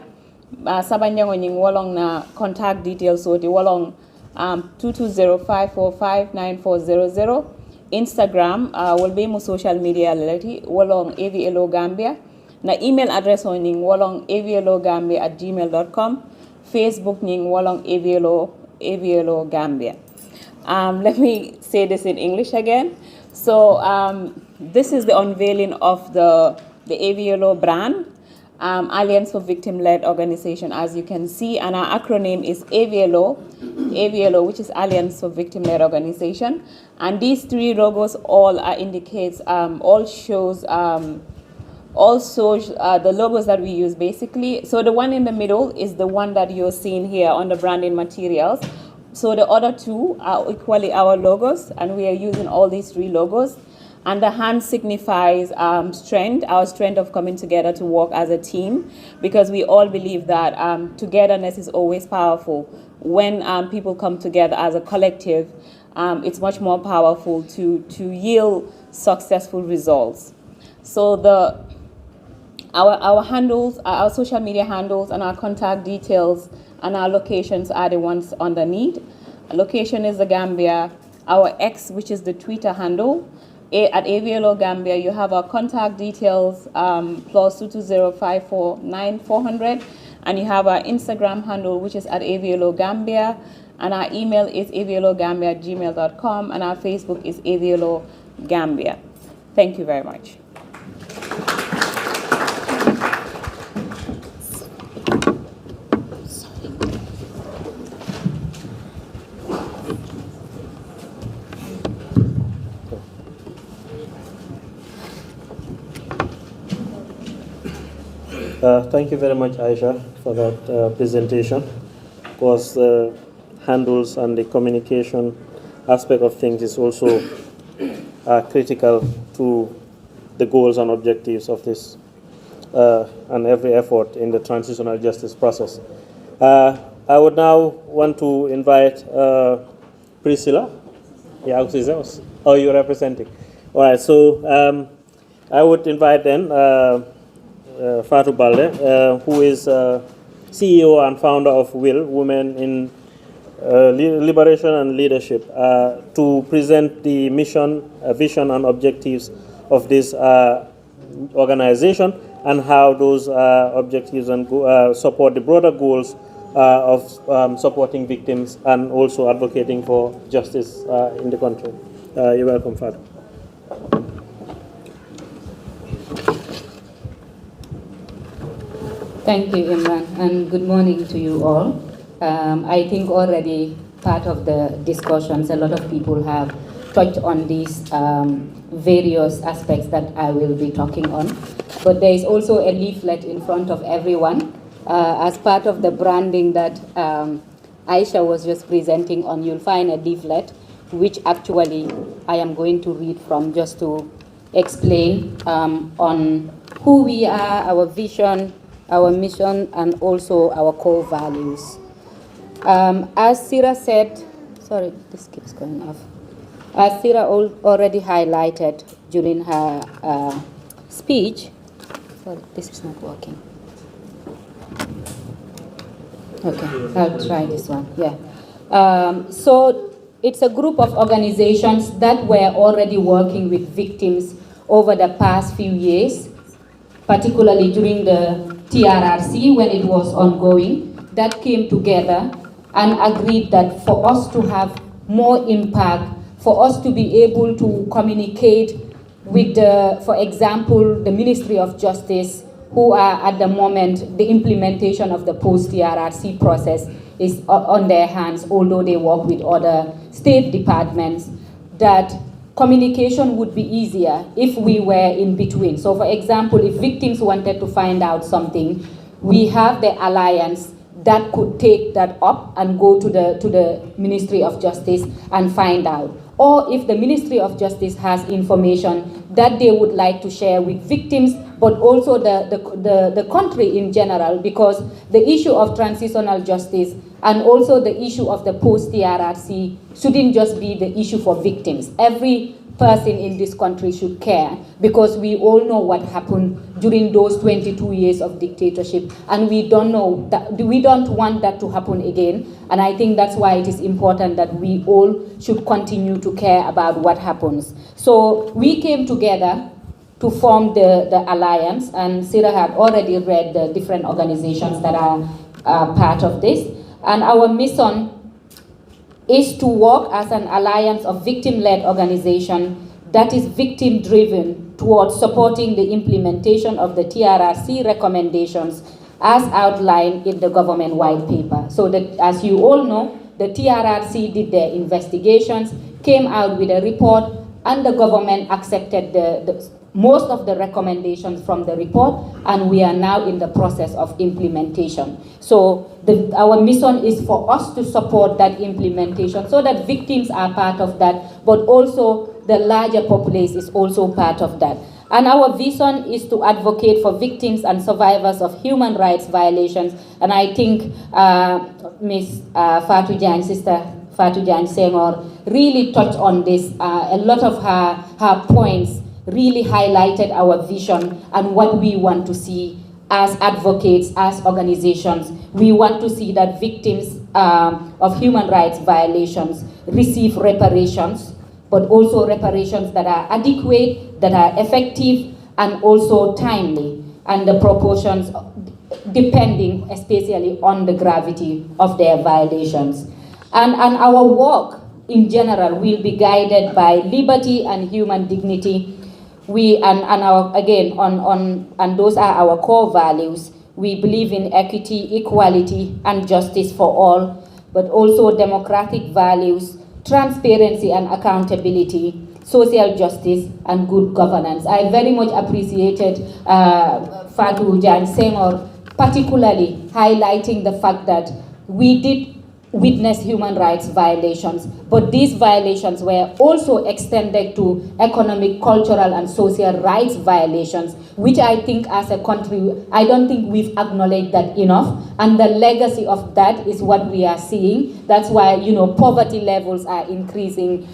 sabanjango nying wolong na contact details oti wolong 2205459400 Instagram will be mo social media leti wolong AVLO Gambia na email address on nying wolong avlogambia@gmail.com Facebook nying wolong AVLO Gambia let me say this in English again so this is the unveiling of the AVLO brand, Alliance for Victim Led Organization. As you can see, and our acronym is AVLO, which is Alliance for Victim Led Organization. And these three logos all shows the logos that we use basically. So the one in the middle is the one that you're seeing here on the branding materials. So the other two are equally our logos, and we are using all these three logos. And the hand signifies strength, our strength of coming together to work as a team, because we all believe that togetherness is always powerful. When people come together as a collective, it's much more powerful to yield successful results. So our handles, our social media handles, and our contact details and our locations are the ones underneath. Location is the Gambia. Our X, which is the Twitter handle, at AVLO Gambia, you have our contact details, +220549400, and you have our Instagram handle, which is at AVLO Gambia, and our email is avlogambia@gmail.com, and our Facebook is AVLO Gambia. Thank you very much. Thank you very much, Aisha, for that presentation. Of course, the handles and the communication aspect of things is also critical to the goals and objectives of this and every effort in the transitional justice process. I would now want to invite Priscilla. Yeah, oh, you're representing. All right, so I would invite then Fatou Balde, who is CEO and founder of WIL, Women in Liberation and Leadership, to present the mission, vision, and objectives of this organization and how those objectives and support the broader goals of supporting victims and also advocating for justice in the country. You're welcome, Fatou. Thank you, Imran, and good morning to you all. I think already part of the discussions, a lot of people have touched on these various aspects that I will be talking on. But there is also a leaflet in front of everyone as part of the branding that Aisha was just presenting on. You'll find a leaflet, which actually I am going to read from just to explain on who we are, our vision, our mission, and also our core values. As Sira said, sorry, this keeps going off. As Sira already highlighted during her speech, sorry, this is not working. Okay, I'll try this one, yeah. So it's a group of organizations that were already working with victims over the past few years, particularly during the TRRC when it was ongoing, that came together and agreed that for us to have more impact, for us to be able to communicate with for example, the Ministry of Justice, who are at the moment, the implementation of the post-TRRC process is on their hands, although they work with other state departments, that communication would be easier if we were in between. So for example, if victims wanted to find out something, we have the alliance that could take that up and go to the Ministry of Justice and find out. Or if the Ministry of Justice has information that they would like to share with victims, but also the country in general, because the issue of transitional justice and also the issue of the post-TRRC shouldn't just be the issue for victims. Every person in this country should care, because we all know what happened during those 22 years of dictatorship, and we don't want that to happen again. And I think that's why it is important that we all should continue to care about what happens. So we came together to form the alliance, and Sarah had already read the different organizations that are part of this. And our mission is to work as an alliance of victim-led organization that is victim-driven towards supporting the implementation of the TRRC recommendations as outlined in the government white paper. So that, as you all know, the TRRC did their investigations, came out with a report, and the government accepted most of the recommendations from the report, and we are now in the process of implementation. So our mission is for us to support that implementation so that victims are part of that, but also the larger populace is also part of that. And our vision is to advocate for victims and survivors of human rights violations. And I think Ms. Fatou Diagne, Sister Fatou Diagne Senghor, really touched on this. A lot of her points really highlighted our vision and what we want to see as advocates, as organizations. We want to see that victims of human rights violations receive reparations, but also reparations that are adequate, that are effective, and also timely, and the proportions depending especially on the gravity of their violations. And our work in general will be guided by liberty and human dignity. And those are our core values. We believe in equity, equality, and justice for all, but also democratic values, transparency and accountability, social justice, and good governance. I very much appreciated Fatou Diagne Senghor particularly highlighting the fact that we did witness human rights violations, but these violations were also extended to economic, cultural, and social rights violations, which I think as a country, I don't think we've acknowledged that enough, and the legacy of that is what we are seeing. That's why, poverty levels are increasing.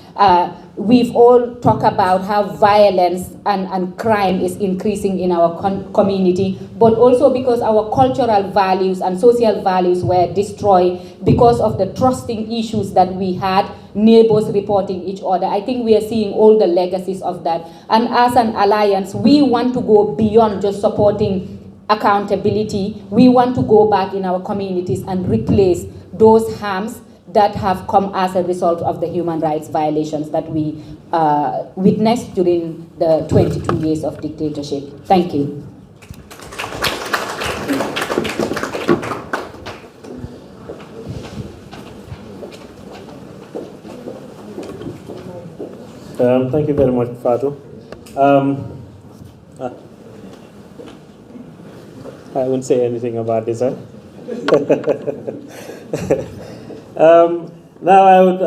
We've all talked about how violence and crime is increasing in our community, but also because our cultural values and social values were destroyed because of the trusting issues that we had, neighbors reporting each other. I think we are seeing all the legacies of that. And as an alliance, we want to go beyond just supporting accountability. We want to go back in our communities and replace those harms that have come as a result of the human rights violations that we witnessed during the 22 years of dictatorship. Thank you. Thank you very much, Fatou. I won't say anything about this, huh? Now I would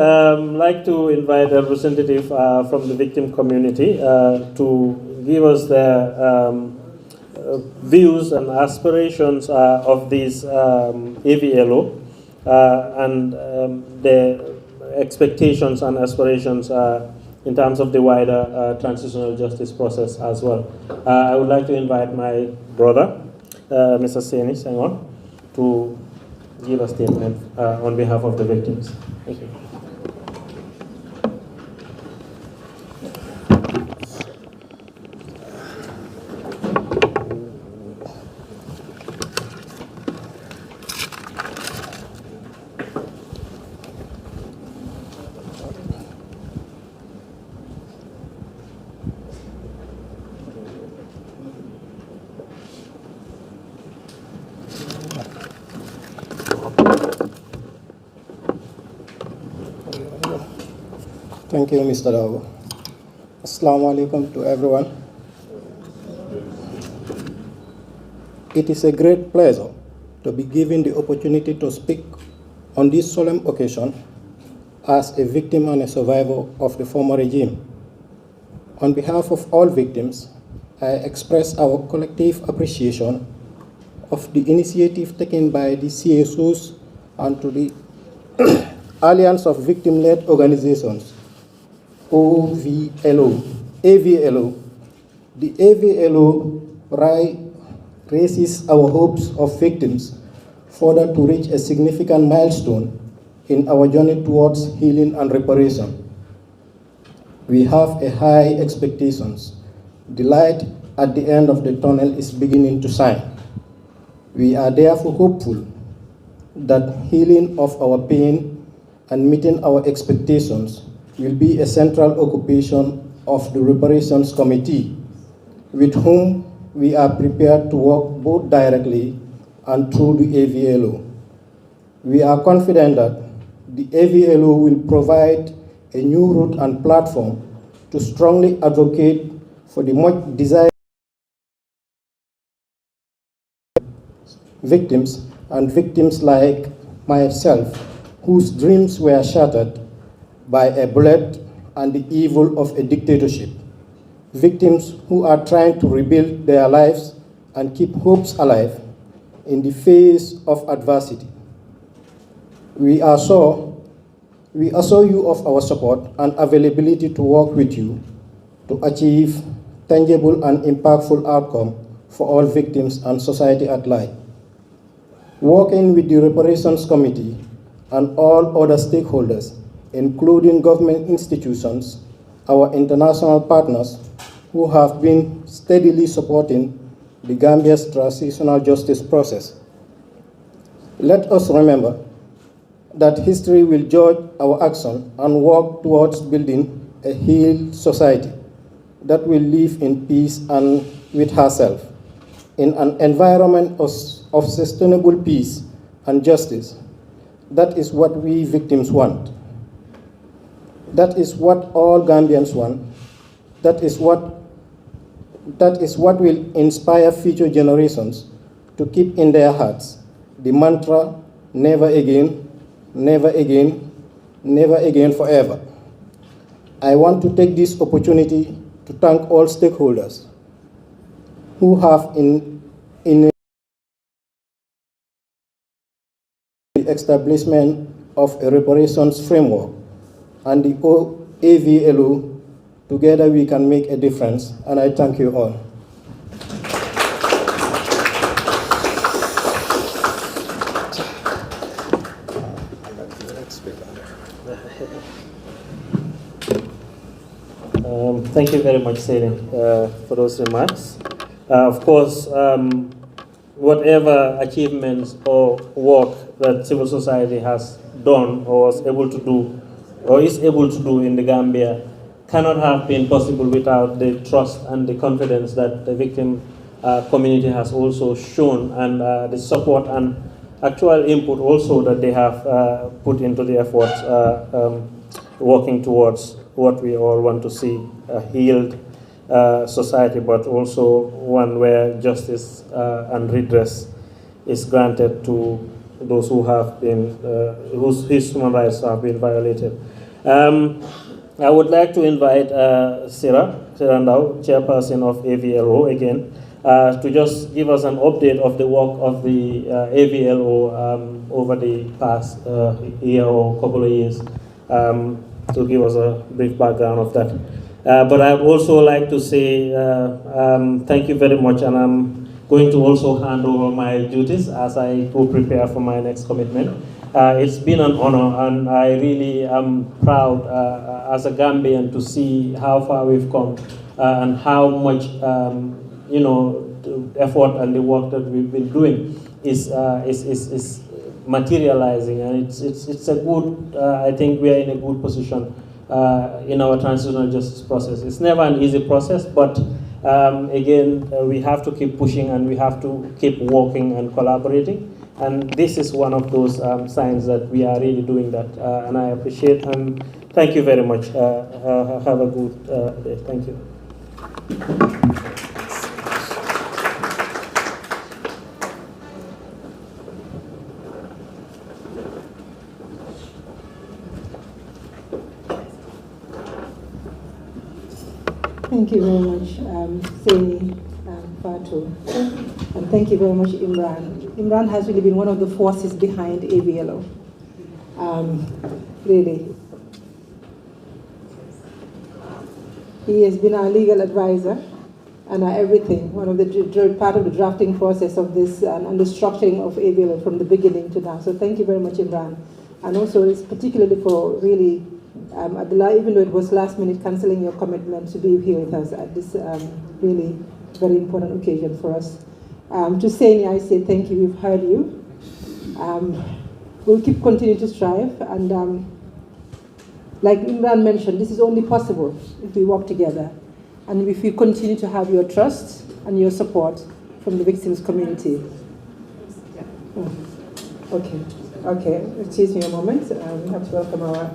like to invite a representative from the victim community to give us their views and aspirations of this AVLO and their expectations and aspirations in terms of the wider transitional justice process as well. I would like to invite my brother, Mr. Seni Senghor, to give a statement on behalf of the victims. Thank you. Thank you, Mr. Dawo. Assalamu alaikum to everyone. It is a great pleasure to be given the opportunity to speak on this solemn occasion as a victim and a survivor of the former regime. On behalf of all victims, I express our collective appreciation of the initiative taken by the CSOs and to the Alliance of Victim-Led Organizations, AVLO. The AVLO raises our hopes of victims further to reach a significant milestone in our journey towards healing and reparation. We have a high expectations. The light at the end of the tunnel is beginning to shine. We are therefore hopeful that healing of our pain and meeting our expectations will be a central occupation of the Reparations Committee, with whom we are prepared to work both directly and through the AVLO. We are confident that the AVLO will provide a new route and platform to strongly advocate for the much desired victims and victims like myself, whose dreams were shattered by a bullet and the evil of a dictatorship. Victims who are trying to rebuild their lives and keep hopes alive in the face of adversity. We assure you of our support and availability to work with you to achieve tangible and impactful outcome for all victims and society at large. Working with the Reparations Committee and all other stakeholders, including government institutions, our international partners who have been steadily supporting the Gambia's transitional justice process. Let us remember that history will judge our action and work towards building a healed society that will live in peace and with herself, in an environment of sustainable peace and justice. That is what we victims want. That is what all Gambians want. That is what will inspire future generations to keep in their hearts the mantra, never again, never again, never again forever. I want to take this opportunity to thank all stakeholders who have in the establishment of a reparations framework and the AVLO. Together we can make a difference, and I thank you all. Thank you very much, Selin, for those remarks. Of course, whatever achievements or work that civil society has done or was able to do or is able to do in the Gambia cannot have been possible without the trust and the confidence that the victim community has also shown, and the support and actual input also that they have put into the efforts working towards what we all want to see, a healed society, but also one where justice and redress is granted to those who have been, whose human rights have been violated. I would like to invite Sarah Ndao, chairperson of AVLO again, to just give us an update of the work of the AVLO over the past year or couple of years, to give us a brief background of that. But I would also like to say thank you very much, and I'm going to also hand over my duties as I go prepare for my next commitment. It's been an honor, and I really am proud as a Gambian to see how far we've come and how much the effort and the work that we've been doing is materializing, and it's a good. I think we are in a good position in our transitional justice process. It's never an easy process, but again, we have to keep pushing and we have to keep working and collaborating. And this is one of those signs that we are really doing that, and I appreciate and thank you very much. Have a good day. Thank you. Thank you very much, Seni, Fatu, and thank you very much, Imran. Imran has really been one of the forces behind AVLO. Really. He has been our legal advisor and our everything, one of the part of the drafting process of this and the structuring of AVLO from the beginning to now. So thank you very much, Imran. And also it's particularly for really, even though it was last minute, cancelling your commitment to be here with us at this really very important occasion for us. To Seni, I say thank you, we've heard you. We'll keep continuing to strive, and like Imran mentioned, this is only possible if we work together and if we continue to have your trust and your support from the victims community. Okay, excuse me a moment. We have to welcome our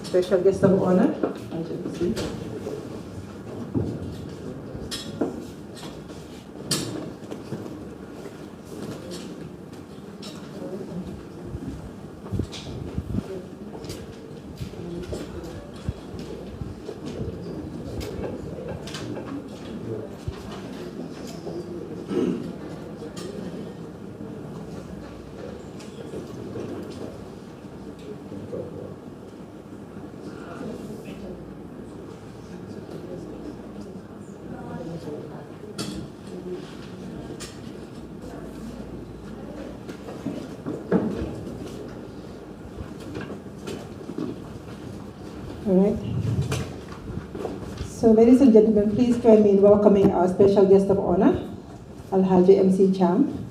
special guest of honor. All right. So, ladies and gentlemen, please join me in welcoming our special guest of honor, Alhaji MC Cham.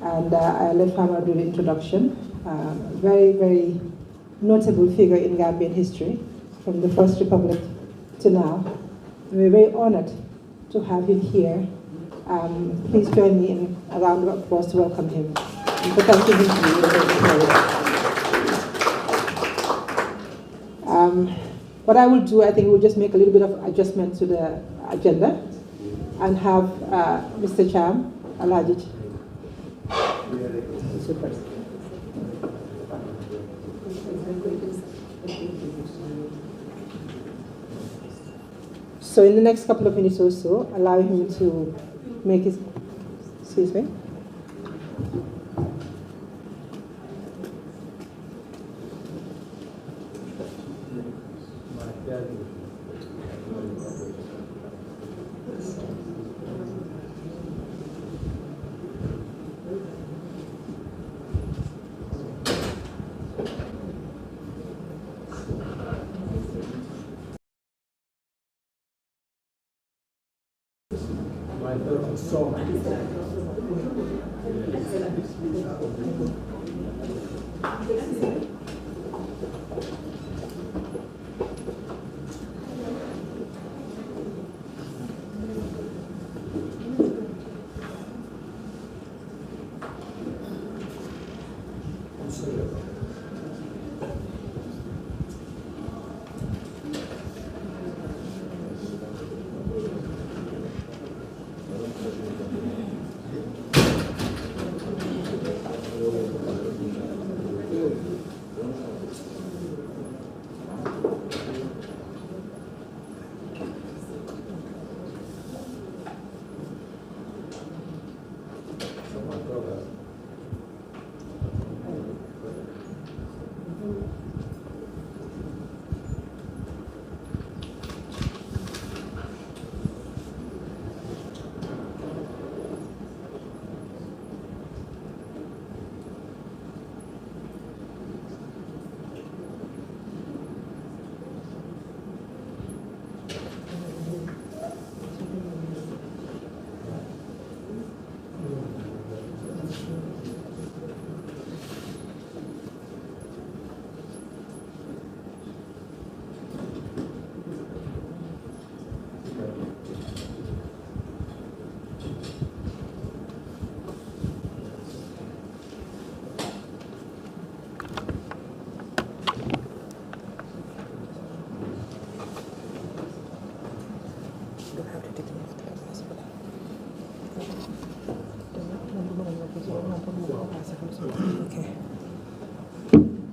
And I'll let Farmer do the introduction. Very, very notable figure in Gambian history, from the First Republic to now. We're very honored to have him here. Please join me in a round of applause to welcome him. And to thank him what I will do, I think we'll just make a little bit of adjustment to the agenda and have Mr. Cham, Alhaji. So in the next couple of minutes or so, allow him to make his, excuse me.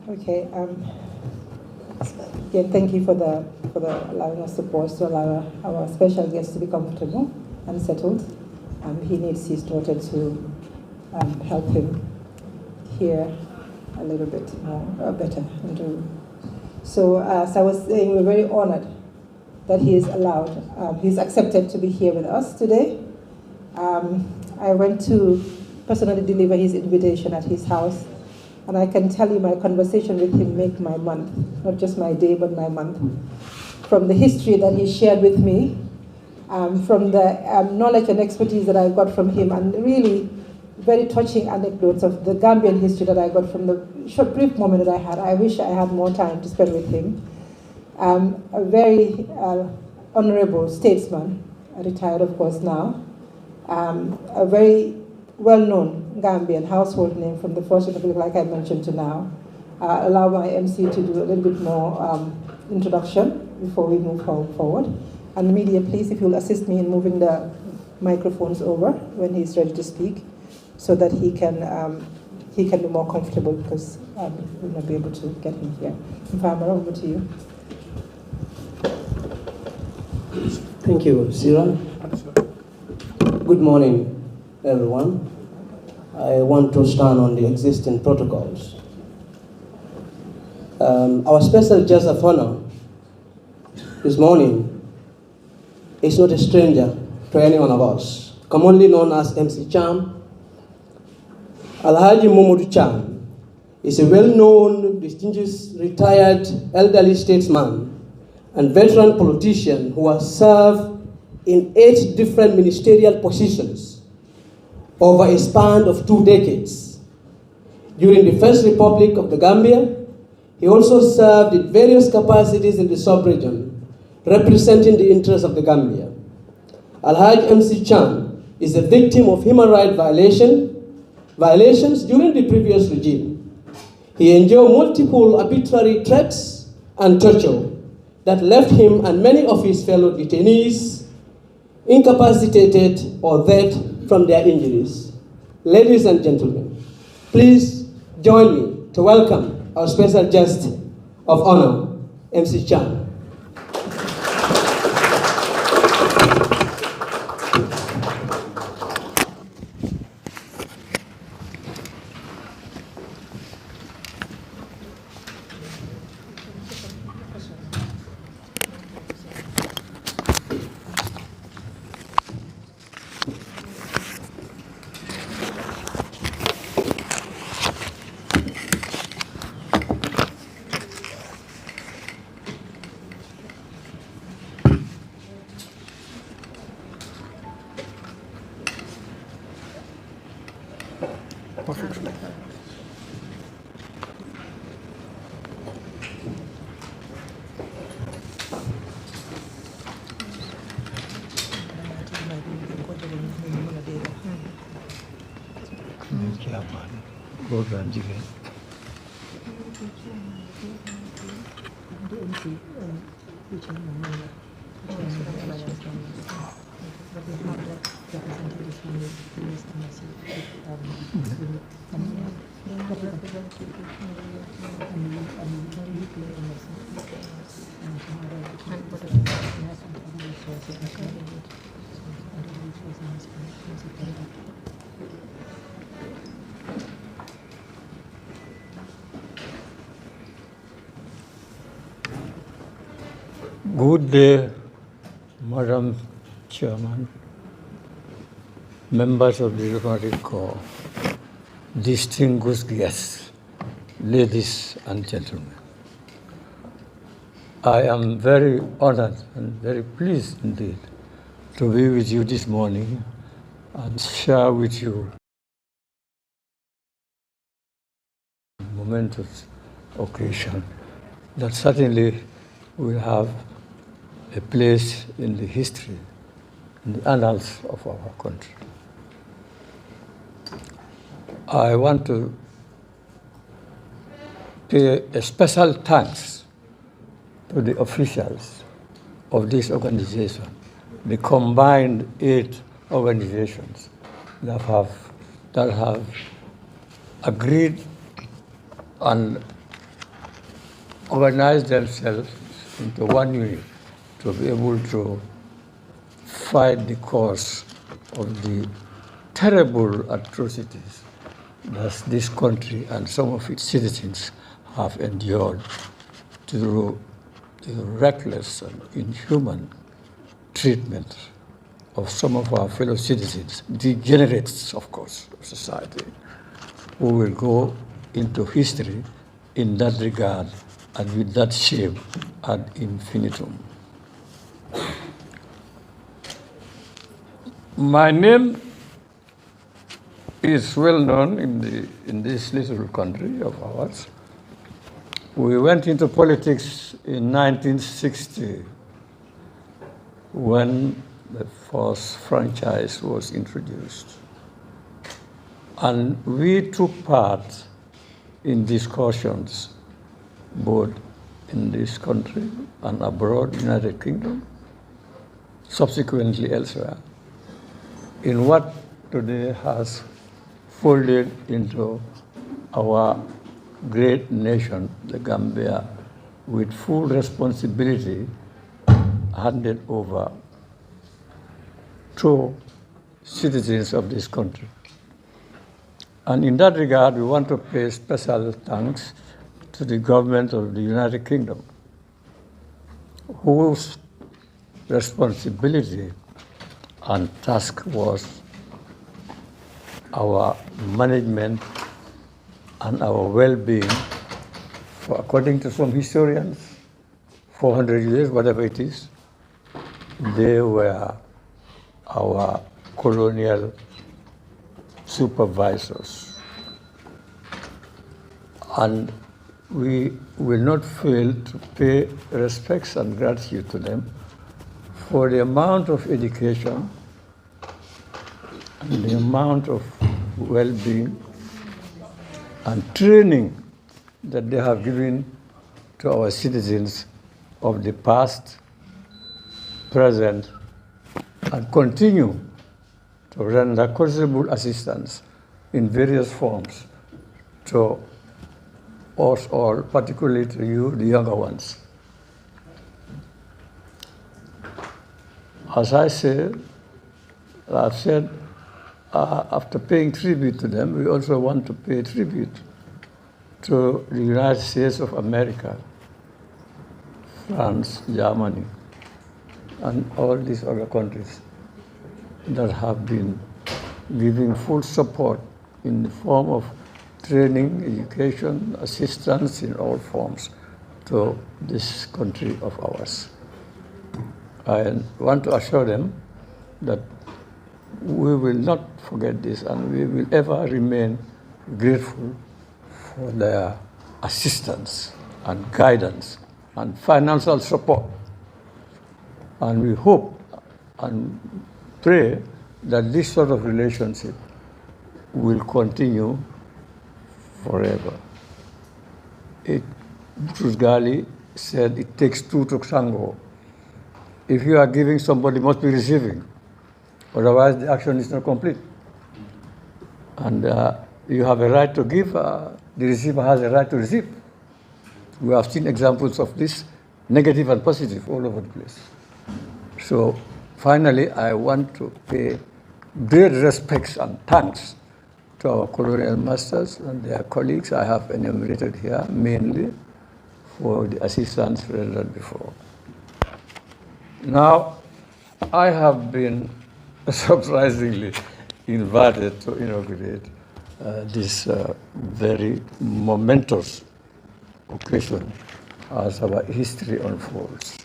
Okay. Again, thank you for the allowing us to pause to allow our special guest to be comfortable and settled. He needs his daughter to help him hear a little bit more better. So, as I was saying, we're very honored that he is allowed. He's accepted to be here with us today. I went to personally deliver his invitation at his house. And I can tell you my conversation with him made my month, not just my day, but my month. From the history that he shared with me, from the knowledge and expertise that I got from him, and really very touching anecdotes of the Gambian history that I got from the short, brief moment that I had. I wish I had more time to spend with him. A very honorable statesman, retired of course now, a very well-known Gambian household name from the First Republic, like I mentioned, to now. Allow my MC to do a little bit more introduction before we move forward. And media, please, if you'll assist me in moving the microphones over when he's ready to speak, so that he can be more comfortable, because we'll not be able to get him here. Farmer, over to you. Thank you, Sira. Good morning, everyone. I want to stand on the existing protocols. Our special guest of honor this morning is not a stranger to any one of us, commonly known as MC Cham. Alhaji Momodu Cham is a well-known, distinguished, retired elderly statesman and veteran politician who has served in 8 different ministerial positions over a span of 2 decades. During the First Republic of the Gambia, he also served in various capacities in the sub-region, representing the interests of the Gambia. Alhaj MC Chan is a victim of human rights violations during the previous regime. He endured multiple arbitrary threats and torture that left him and many of his fellow detainees incapacitated or dead from their injuries. Ladies and gentlemen, please join me to welcome our special guest of honor, MC Chan. Good day, Madam Chairman, members of the Diplomatic Corps, distinguished guests, ladies and gentlemen. I am very honored and very pleased indeed to be with you this morning and share with you a momentous occasion that certainly will have a place in the history, in the annals of our country. I want to pay a special thanks to the officials of this organization, the combined 8 organizations that have agreed and organized themselves into one unit to be able to fight the cause of the terrible atrocities that this country and some of its citizens have endured through the reckless and inhuman treatment of some of our fellow citizens, degenerates, of course, of society, who will go into history in that regard and with that shame ad infinitum. My name is well known in this little country of ours. We went into politics in 1960 when the first franchise was introduced. And we took part in discussions both in this country and abroad, United Kingdom, subsequently elsewhere, in what today has folded into our great nation, the Gambia, with full responsibility handed over to citizens of this country. And in that regard, we want to pay special thanks to the government of the United Kingdom, whose responsibility and task was our management and our well-being, according to some historians, 400 years, whatever it is, they were our colonial supervisors. And we will not fail to pay respects and gratitude to them for the amount of education and the amount of well-being and training that they have given to our citizens of the past, present, and continue to render considerable assistance in various forms to us all, particularly to you, the younger ones. As I've said, after paying tribute to them, we also want to pay tribute to the United States of America, France, Germany, and all these other countries that have been giving full support in the form of training, education, assistance in all forms to this country of ours. I want to assure them that we will not forget this and we will ever remain grateful for their assistance and guidance and financial support. And we hope and pray that this sort of relationship will continue forever. Bruce Gali said it takes two to tango. If you are giving, somebody must be receiving. Otherwise, the action is not complete. And you have a right to give, the receiver has a right to receive. We have seen examples of this, negative and positive, all over the place. So finally, I want to pay great respects and thanks to our colonial masters and their colleagues I have enumerated here, mainly for the assistance rendered before. Now, I have been surprisingly invited to inaugurate this very momentous occasion as our history unfolds.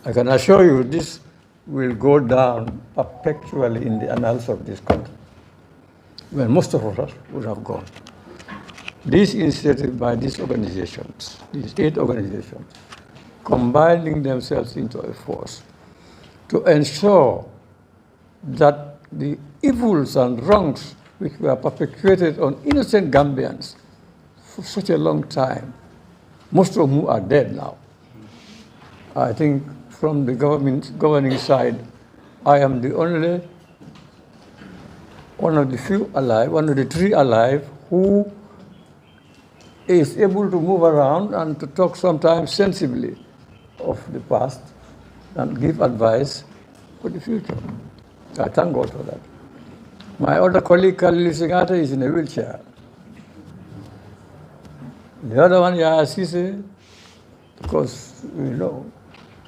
I can assure you this will go down perpetually in the annals of this country, when most of us would have gone. This initiative by these organizations, these 8 organizations, combining themselves into a force to ensure that the evils and wrongs which were perpetuated on innocent Gambians for such a long time, most of whom are dead now. I think from the governing side, I am the only one of the few alive, one of the 3 alive who is able to move around and to talk sometimes sensibly of the past and give advice for the future. I thank God for that. My other colleague, Khalil Singate, is in a wheelchair. The other one, Yaya Sise, because we know,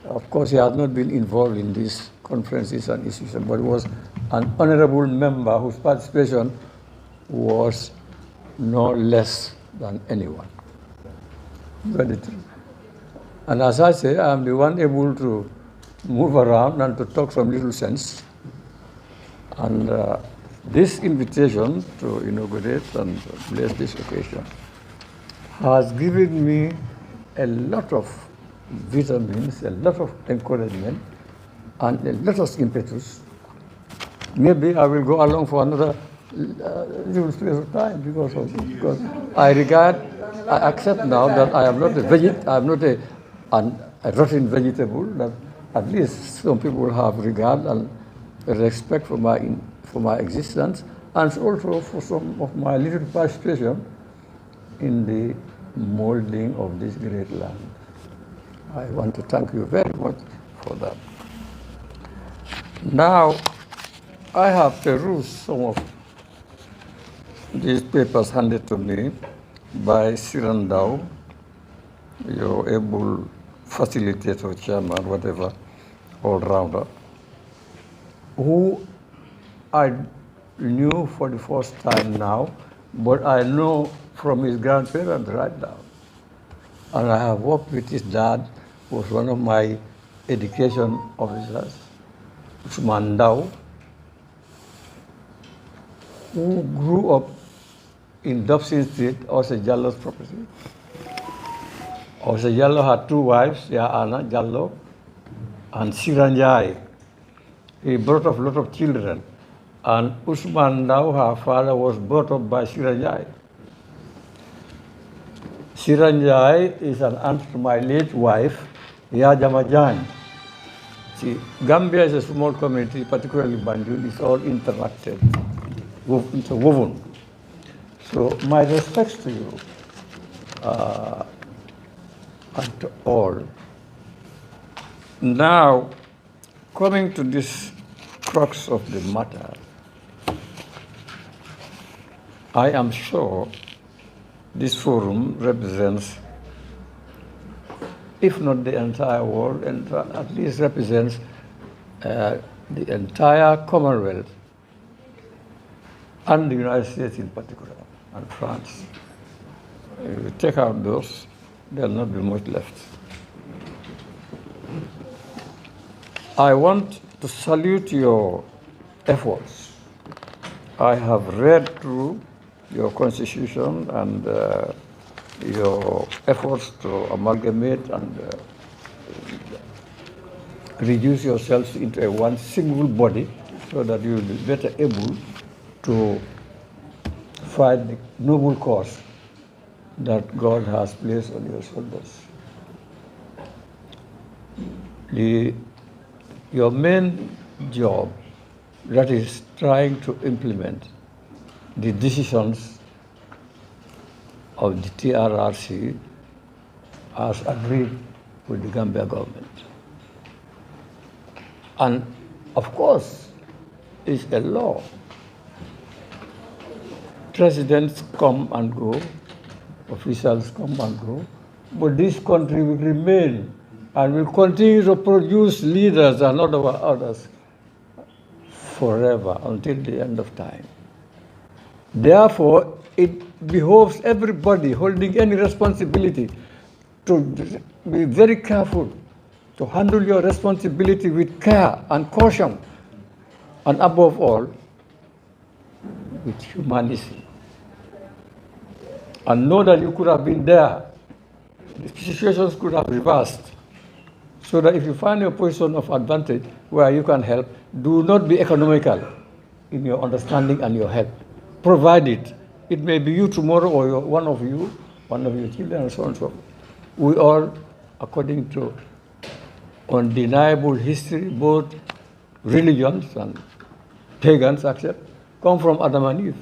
of course, he has not been involved in these conferences and issues, but was an honorable member whose participation was no less than anyone. Very true. And as I say, I am the one able to move around and to talk some little sense. And this invitation to inaugurate and bless this occasion has given me a lot of vitamins, a lot of encouragement, and a lot of impetus. Maybe I will go along for another little space of time because I accept now that I am not a rotten vegetable, that at least some people have regard and respect for my existence, and also for some of my little participation in the molding of this great land. I want to thank you very much for that. Now, I have perused some of these papers handed to me by Sirandao, your able facilitator, chairman, whatever, all-rounder, who I knew for the first time now, but I know from his grandparents right now. And I have worked with his dad was one of my education officers, Usman Dao, who grew up in Dobson Street, Ose Jallo's property. Ose Jallo had two wives, Anna Jallo and Siranjai. He brought up a lot of children. And Usman Dao, her father, was brought up by Siranjai. Siranjai is an aunt to my late wife, Yajamajan. See, Gambia is a small community, particularly Banjul, it's all interacted, interwoven. So my respects to you and to all. Now, coming to this crux of the matter, I am sure this forum represents, if not the entire world, and at least represents the entire Commonwealth and the United States in particular, and France. If you take out those, there will not be much left. I want to salute your efforts. I have read through your constitution and your efforts to amalgamate and reduce yourselves into one single body so that you will be better able to fight the noble cause that God has placed on your shoulders. Your main job, that is trying to implement the decisions of the TRRC as agreed with the Gambia government. And of course, it's a law. Presidents come and go, officials come and go, but this country will remain and will continue to produce leaders and others forever until the end of time. Therefore, it behoves everybody holding any responsibility to be very careful, to handle your responsibility with care and caution, and above all, with humanity. And know that you could have been there. The situations could have reversed. So that if you find your position of advantage where you can help, do not be economical in your understanding and your help. Provide it. It may be you tomorrow or one of your children and so on and so forth. We all, according to undeniable history, both religions and pagans accept, come from Adam and Eve.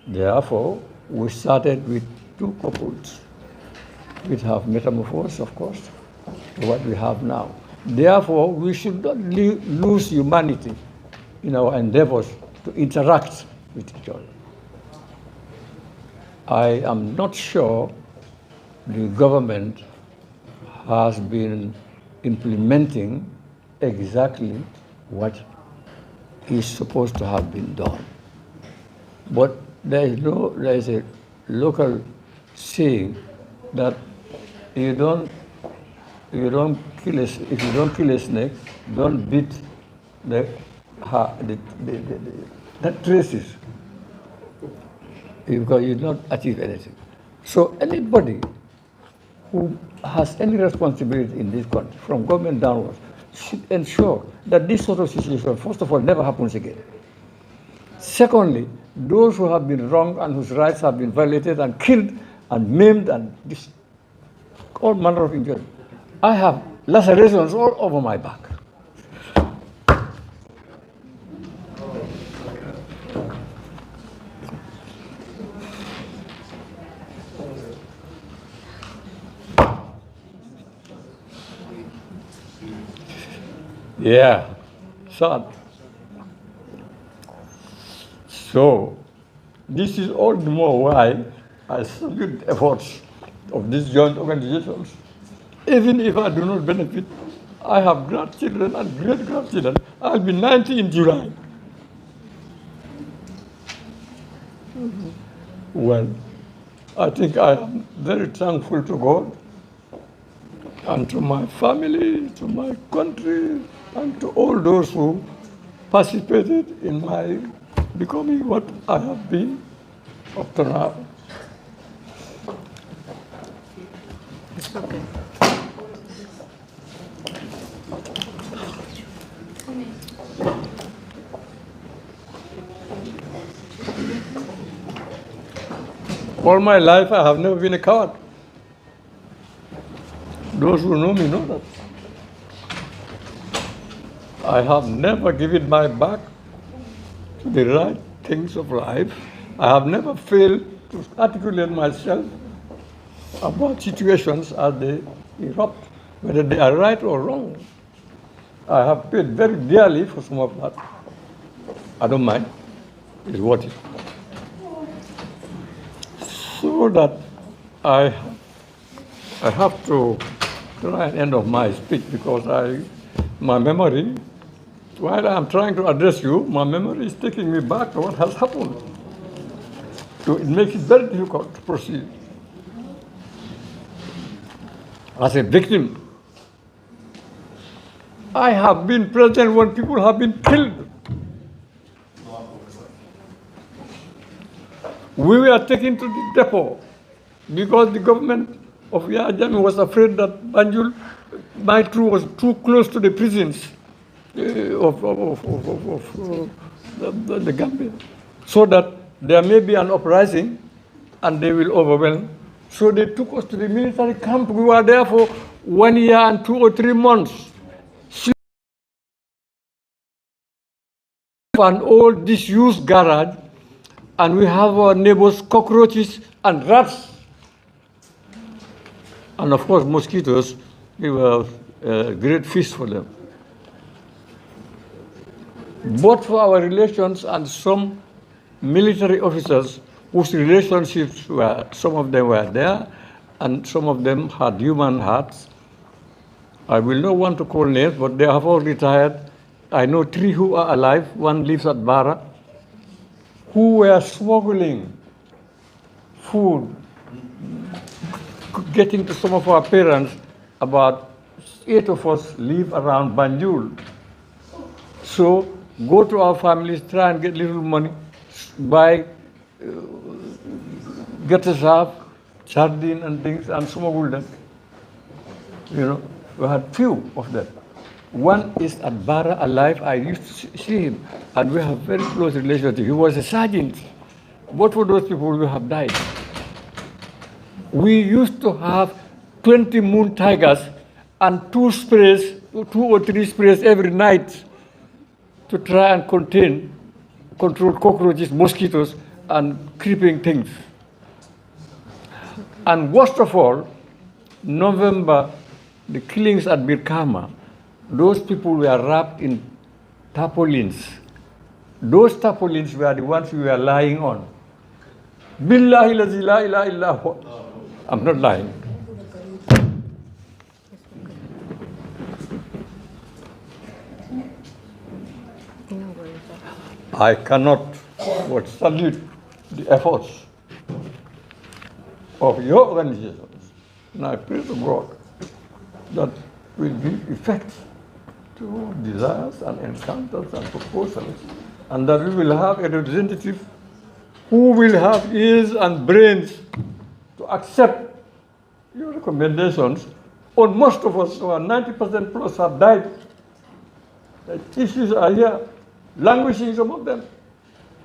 Therefore, we started with two couples, which have metamorphosed, of course, to what we have now. Therefore, we should not lose humanity in our endeavors to interact with each other. I am not sure the government has been implementing exactly what is supposed to have been done. But there is a local saying that if you don't kill a snake, don't beat the traces, because you don't achieve anything. So anybody who has any responsibility in this country, from government downwards, should ensure that this sort of situation, first of all, never happens again. Secondly, those who have been wronged and whose rights have been violated and killed and maimed and all manner of injury. I have lacerations all over my back. Yeah, sad. So, this is all the more why I salute the efforts of these joint organizations. Even if I do not benefit, I have grandchildren and great-grandchildren. I'll be 90 in July. Well, I think I am very thankful to God and to my family, to my country, and to all those who participated in my becoming what I have been up to now. It's okay. All my life, I have never been a coward. Those who know me know that. I have never given my back to the right things of life. I have never failed to articulate myself about situations as they erupt, whether they are right or wrong. I have paid very dearly for some of that. I don't mind. It's worth it. So that I have to try and end of my speech because my memory, while I'm trying to address you, my memory is taking me back to what has happened. So it makes it very difficult to proceed. As a victim, I have been present when people have been killed. We were taken to the depot because the government of Yahya Jammeh was afraid that Banjul, Maitru was too close to the prisons of the Gambia, so that there may be an uprising and they will overwhelm. So they took us to the military camp. We were there for 1 year and 2 or 3 months. An old disused garage, and we have our neighbors' cockroaches and rats. And of course, mosquitoes, we were a great feast for them. Both for our relations and some military officers whose relationships were, some of them were there, and some of them had human hearts. I will not want to call names, but they have all retired. I know 3 who are alive. One lives at Bara, who were smuggling food, getting to some of our parents. About 8 of us live around Banjul. So go to our families, try and get little money, buy, get a serve, sardine and things, and smuggle them. You know, we had few of them. One is at Bara alive. I used to see him, and we have very close relationship. He was a sergeant. Both of those people will have died. We used to have 20 moon tigers and 2 or 3 sprays every night to try and control cockroaches, mosquitoes, and creeping things. And worst of all, November, the killings at Birkama, those people were wrapped in tarpaulins. Those tarpaulins were the ones we were lying on. Billahi la ilaha illa. I'm not lying. I cannot but salute the efforts of your organizations. And I pray to God that will give effect to desires and encounters and proposals, and that we will have a representative who will have ears and brains to accept your recommendations. On most of us, or 90% plus, have died. The issues are here, languishing, some of them,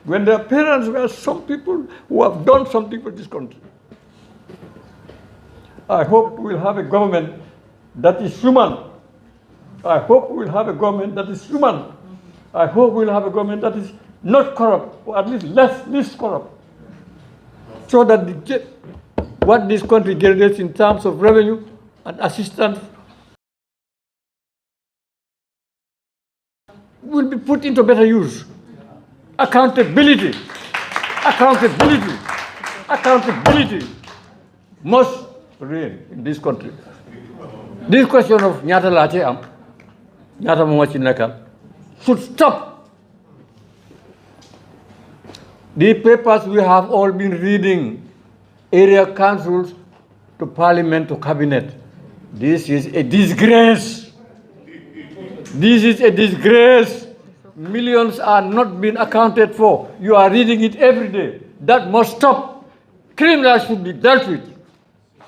when their parents were some people who have done something for this country. I hope we'll have a government that is human. I hope we'll have a government that is human. I hope we'll have a government that is not corrupt, or at least least corrupt, so that what this country generates in terms of revenue and assistance will be put into better use. Accountability must reign in this country. This question of nyata lache am, nyata mochi nakal, should stop. The papers we have all been reading, area councils to parliament to cabinet, This is a disgrace. This is a disgrace. Millions are not being accounted for. You are reading it every day. That must stop. Criminals should be dealt with.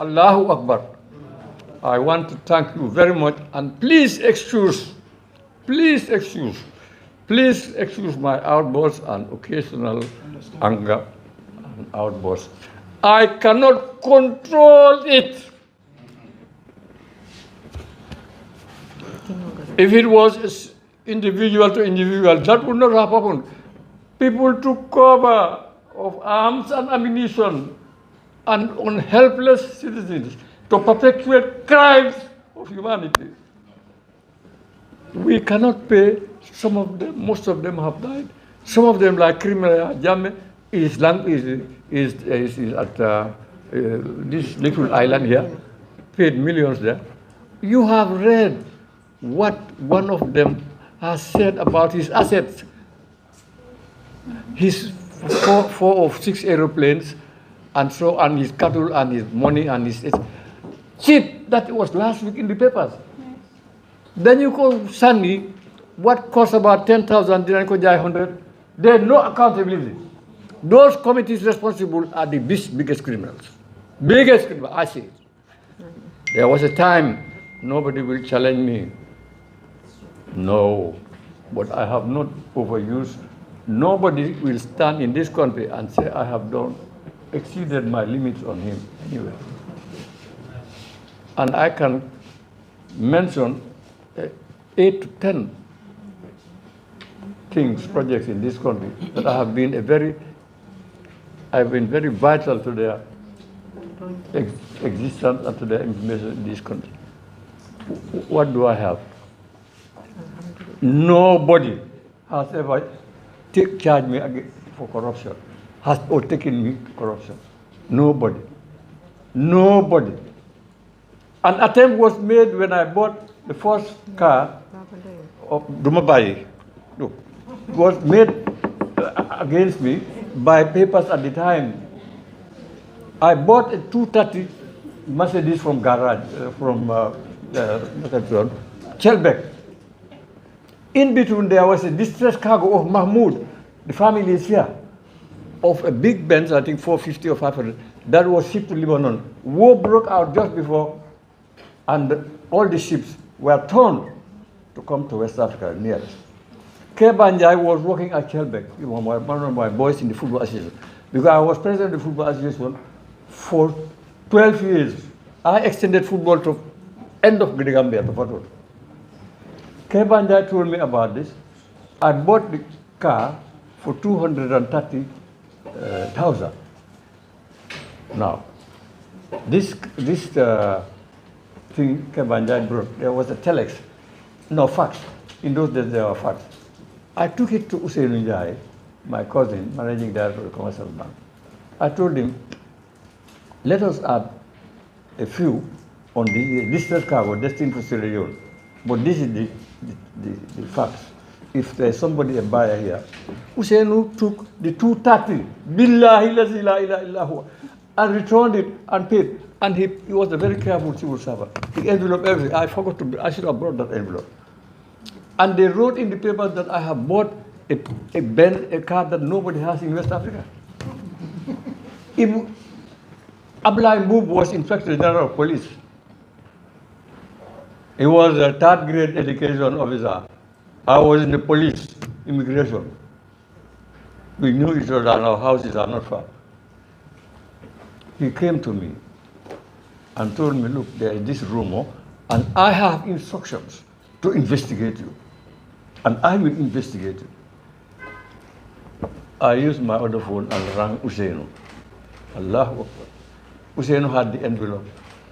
Allahu Akbar. I want to thank you very much, and please excuse my outbursts and occasional anger and outbursts. I cannot control it. If it was individual to individual, that would not have happened. People took cover of arms and ammunition and on helpless citizens to perpetuate crimes of humanity. We cannot pay. Some of them, most of them have died. Some of them, like criminal Jame, is at this little island here, paid millions there. You have read what one of them has said about his assets. His four or 6 aeroplanes, and so and his cattle and his money and his cheap. That was last week in the papers. Then you call Sunny, what cost about 10,000, then you 100. There's no accountability. Those committees responsible are the biggest criminals. Biggest criminals, I say it. There was a time nobody will challenge me. No, but I have not overused. Nobody will stand in this country and say I have exceeded my limits on him anyway. And I can mention 8 to 10 projects in this country that I have been very vital to their existence and to their information in this country. What do I have? Nobody has ever charged me for corruption, or taken me to corruption. Nobody. Nobody. An attempt was made when I bought the first car of Dumabai. Look, it was made against me by papers at the time. I bought a 230 Mercedes from garage, from Chelbeck. In between there was a distress cargo of Mahmoud, the family is here, of a big Benz, I think 450 or 500, that was shipped to Lebanon. War broke out just before, and all the ships were torn to come to West Africa near us. Kebanjai was working at Chelbeck, one of my boys in the football association, because I was president of the football association for 12 years. I extended football to end of Gambia, to Fatul. Kebanjai told me about this. I bought the car for 230,000. Now, this thing Kebanjai brought, there was a telex, no fax. In those days there were fax. I took it to Usain Njai, my cousin, managing director of the commercial bank. I told him, let us add a few on the distress cargo destined for Sierra Leone. But this is the facts. If there's somebody, a buyer here, Usainu took the 230, billahi la ilaha illahu, and returned it and paid. And he was a very careful civil servant. He enveloped everything. I should have brought that envelope. And they wrote in the paper that I have bought a car that nobody has in West Africa. Abdullah Mbub was Inspector General of Police. He was a 3rd grade education officer. I was in the police, immigration. We knew each other and our houses are not far. He came to me and told me, look, there is this rumor, and I have instructions to investigate you. And I will investigate you. I used my other phone and rang Usainu. Allahu Akbar. Usainu had the envelope.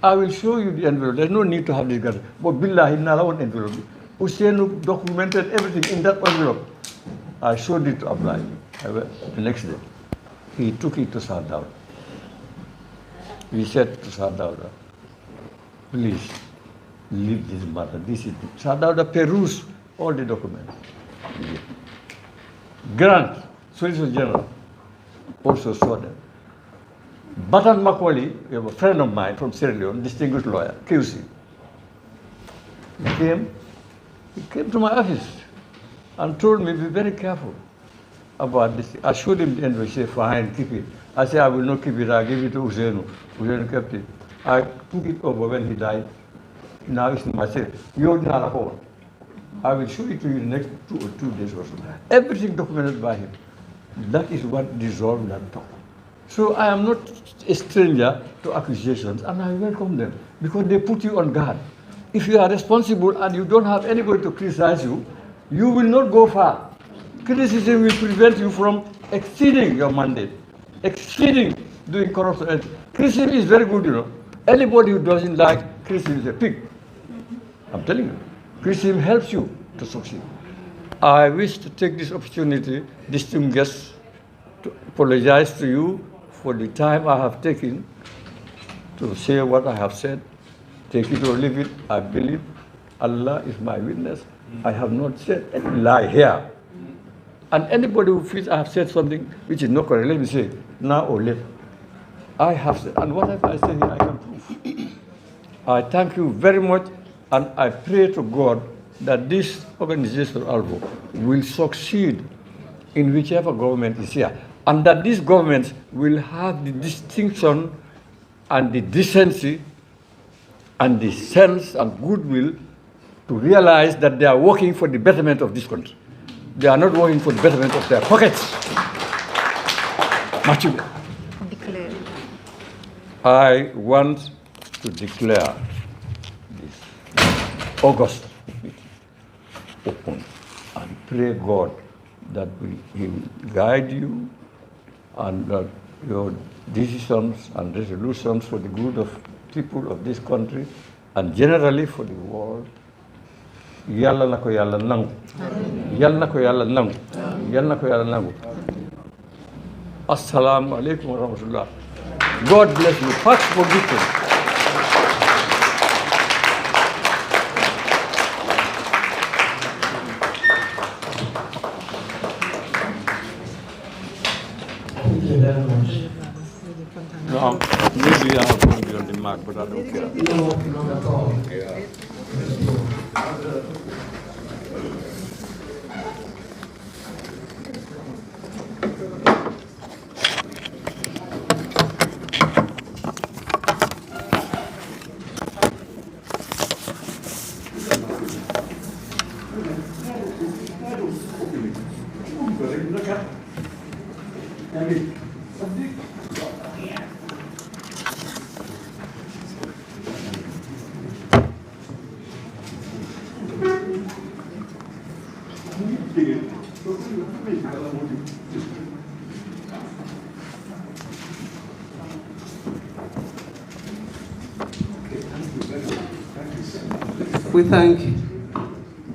I will show you the envelope. There's no need to have this guy. But billahi, nala one envelope. Usainu documented everything in that envelope. I showed it to Abdullah. The next day, he took it to Sardauda. He said to Sardauda, please leave this matter. This is Sardauda perused all the documents. Grant, Solicitor General, also saw them. Batan Macaulay, a friend of mine from Sierra Leone, distinguished lawyer, QC. He came to my office and told me, be very careful about this. I showed him the envelope. He said, fine, keep it. I said, I will not keep it. I give it to Uzenu. Uzenu kept it. I took it over when he died. Now it's in my safe. You're not a phone. I will show it to you in the next 2 or 2 days or so. Everything documented by him. That is what dissolved that talk. So I am not a stranger to accusations, and I welcome them because they put you on guard. If you are responsible and you don't have anybody to criticize you, you will not go far. Criticism will prevent you from exceeding your mandate, exceeding doing corruption. Criticism is very good, you know. Anybody who doesn't like criticism is a pig. I'm telling you. Criticism helps you to succeed. I wish to take this opportunity, distinguished guests, to apologize to you for the time I have taken to say what I have said. Take it or leave it. I believe Allah is my witness. I have not said any lie here. And anybody who feels I have said something which is not correct, let me say, now or later. I have said, and whatever I say here, I can prove. I thank you very much, and I pray to God that this organization, AVLO, will succeed in whichever government is here, and that this government will have the distinction and the decency and the sense and goodwill to realize that they are working for the betterment of this country. They are not working for the betterment of their pockets. Declare. I want to declare this August open and pray God that He will guide you and that your decisions and resolutions for the good of people of this country and generally for the world. Yalla na ko yalla nangu. Yalla na ko yalla nangu. Yalla na ko yalla nangu. Assalamu alaikum wa rahmatullah. God bless you. Thanks for listening. No, maybe I have to be on the mark, but I don't care. No, not at all. Yeah. We thank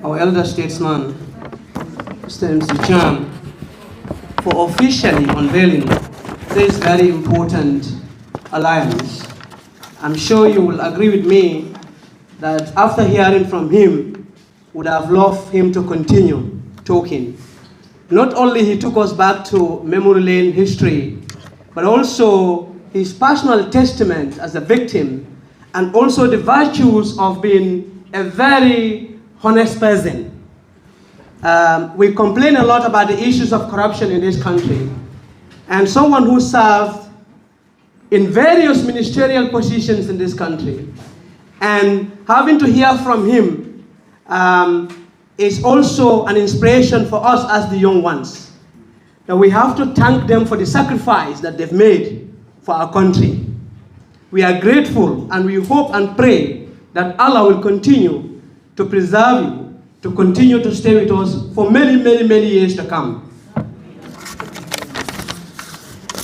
our elder statesman, Mr. Metzy Cham, for officially unveiling this very important alliance. I'm sure you will agree with me that after hearing from him, would have loved him to continue talking. Not only he took us back to memory lane history, but also his personal testament as a victim, and also the virtues of being a very honest person. We complain a lot about the issues of corruption in this country, and someone who served in various ministerial positions in this country, and having to hear from him is also an inspiration for us as the young ones. Now we have to thank them for the sacrifice that they've made for our country. We are grateful, and we hope and pray that Allah will continue to preserve you, to continue to stay with us for many, many, many years to come.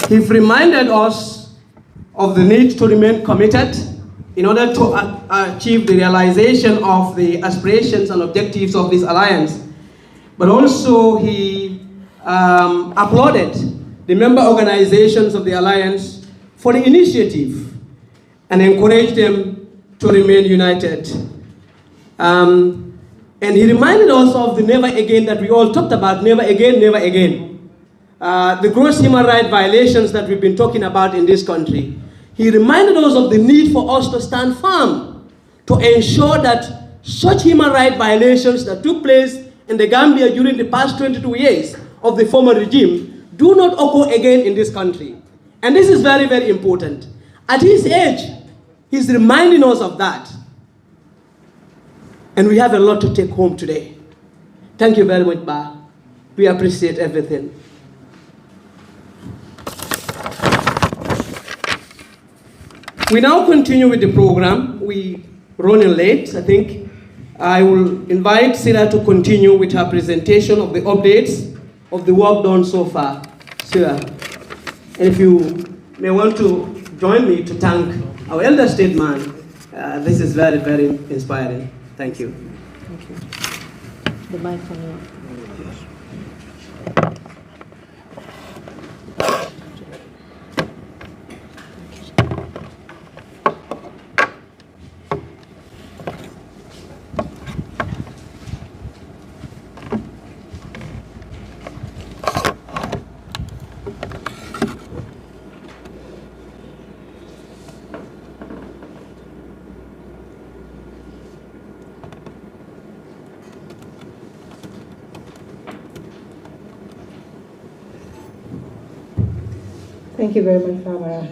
He reminded us of the need to remain committed in order to achieve the realization of the aspirations and objectives of this alliance. But also he applauded the member organizations of the alliance for the initiative and encouraged them to remain united. And he reminded us of the never again that we all talked about, never again, never again. The gross human rights violations that we've been talking about in this country. He reminded us of the need for us to stand firm, to ensure that such human rights violations that took place in the Gambia during the past 22 years of the former regime do not occur again in this country. And this is very, very important. At his age, he's reminding us of that. And we have a lot to take home today. Thank you very much, Ba. We appreciate everything. We now continue with the program. We running late, I think. I will invite Sarah to continue with her presentation of the updates of the work done so far. Sarah, and if you may want to join me to thank our elder statesman, this is very, very inspiring. Thank you. Thank you. The mic from you. Thank you very much, Barbara.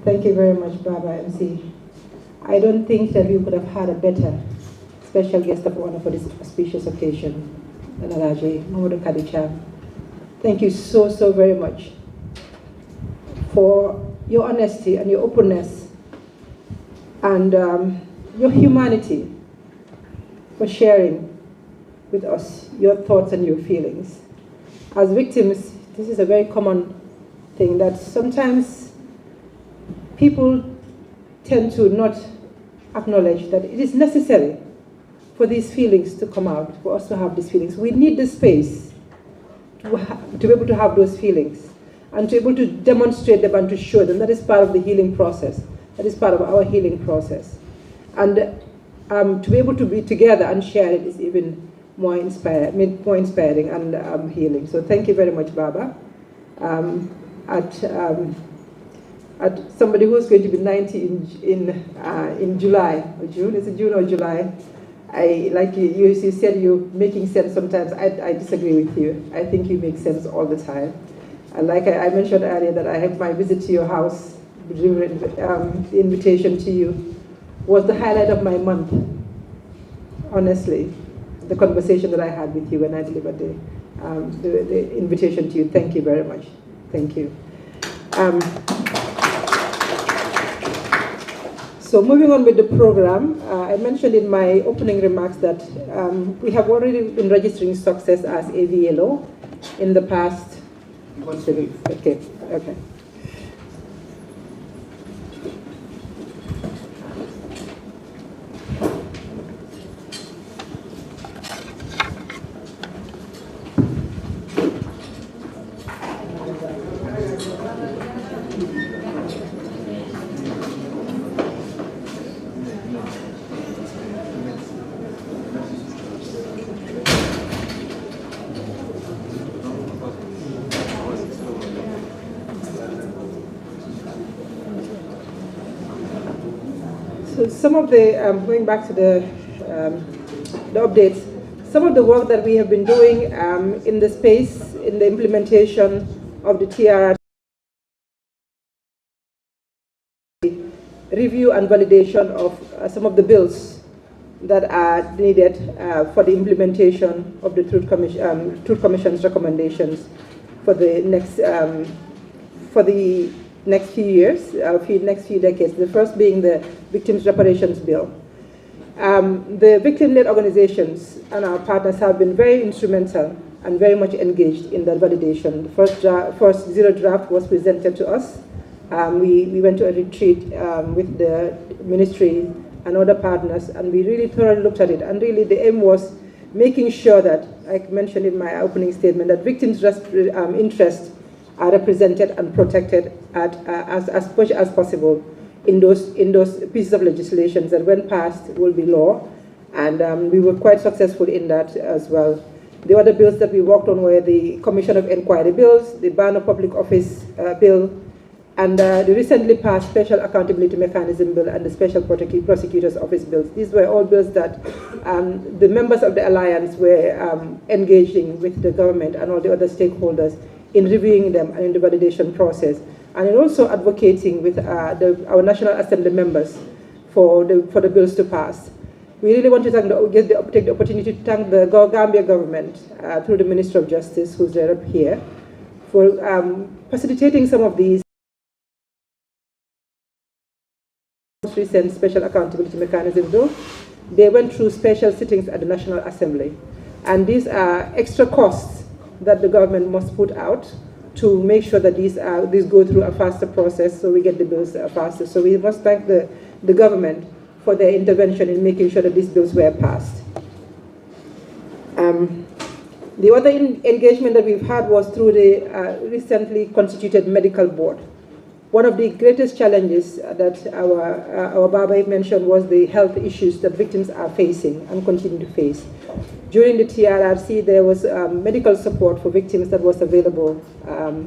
Thank you very much, Barbara MC. I don't think that we could have had a better special guest of honor for this auspicious occasion than Alaji Mamadou Kadicha. Thank you so, so very much for your honesty and your openness and your humanity, for sharing with us your thoughts and your feelings. As victims, this is a very common thing that sometimes people tend to not acknowledge that it is necessary for these feelings to come out, for us to have these feelings. We need the space to be able to have those feelings and to be able to demonstrate them and to show them. That is part of the healing process. That is part of our healing process. And to be able to be together and share it is even more inspiring and healing. So thank you very much, Baba. At somebody who's going to be 90 in July or June. Is it June or July? I like you said you're making sense sometimes. I disagree with you. I think you make sense all the time. And like I mentioned earlier, that I had my visit to your house, the invitation to you was the highlight of my month. Honestly, the conversation that I had with you when I delivered the invitation to you. Thank you very much. Thank you. So moving on with the program, I mentioned in my opening remarks that we have already been registering success as AVLO in the past. Okay. So some of the, going back to the updates, some of the work that we have been doing in the space, in the implementation of the TRR, review and validation of some of the bills that are needed for the implementation of the Truth Commission's recommendations for the next few years, next few decades. The first being the Victims' Reparations Bill. The victim-led organizations and our partners have been very instrumental and very much engaged in that validation. The first zero draft was presented to us. We went to a retreat with the ministry and other partners, and we really thoroughly looked at it. And really the aim was making sure that, like I mentioned in my opening statement, that victims' interests are represented and protected as much as possible in those pieces of legislation that when passed will be law. And we were quite successful in that as well. The other bills that we worked on were the Commission of Inquiry bills, the Ban of Public Office bill, and the recently passed Special Accountability Mechanism Bill and the Special Prosecutor's Office bills. These were all bills that the members of the Alliance were engaging with the government and all the other stakeholders in reviewing them and in the validation process, and in also advocating with our National Assembly members for the bills to pass. We really want to take the opportunity to thank the Gambia government through the Minister of Justice, who's there up here, for facilitating some of these recent Special Accountability Mechanism bill. They went through special sittings at the National Assembly, and these are extra costs that the government must put out to make sure that these go through a faster process, so we get the bills faster. So we must thank the government for their intervention in making sure that these bills were passed. The other engagement that we've had was through the recently constituted medical board. One of the greatest challenges that our Baba mentioned was the health issues that victims are facing and continue to face. During the TRRC, there was medical support for victims that was available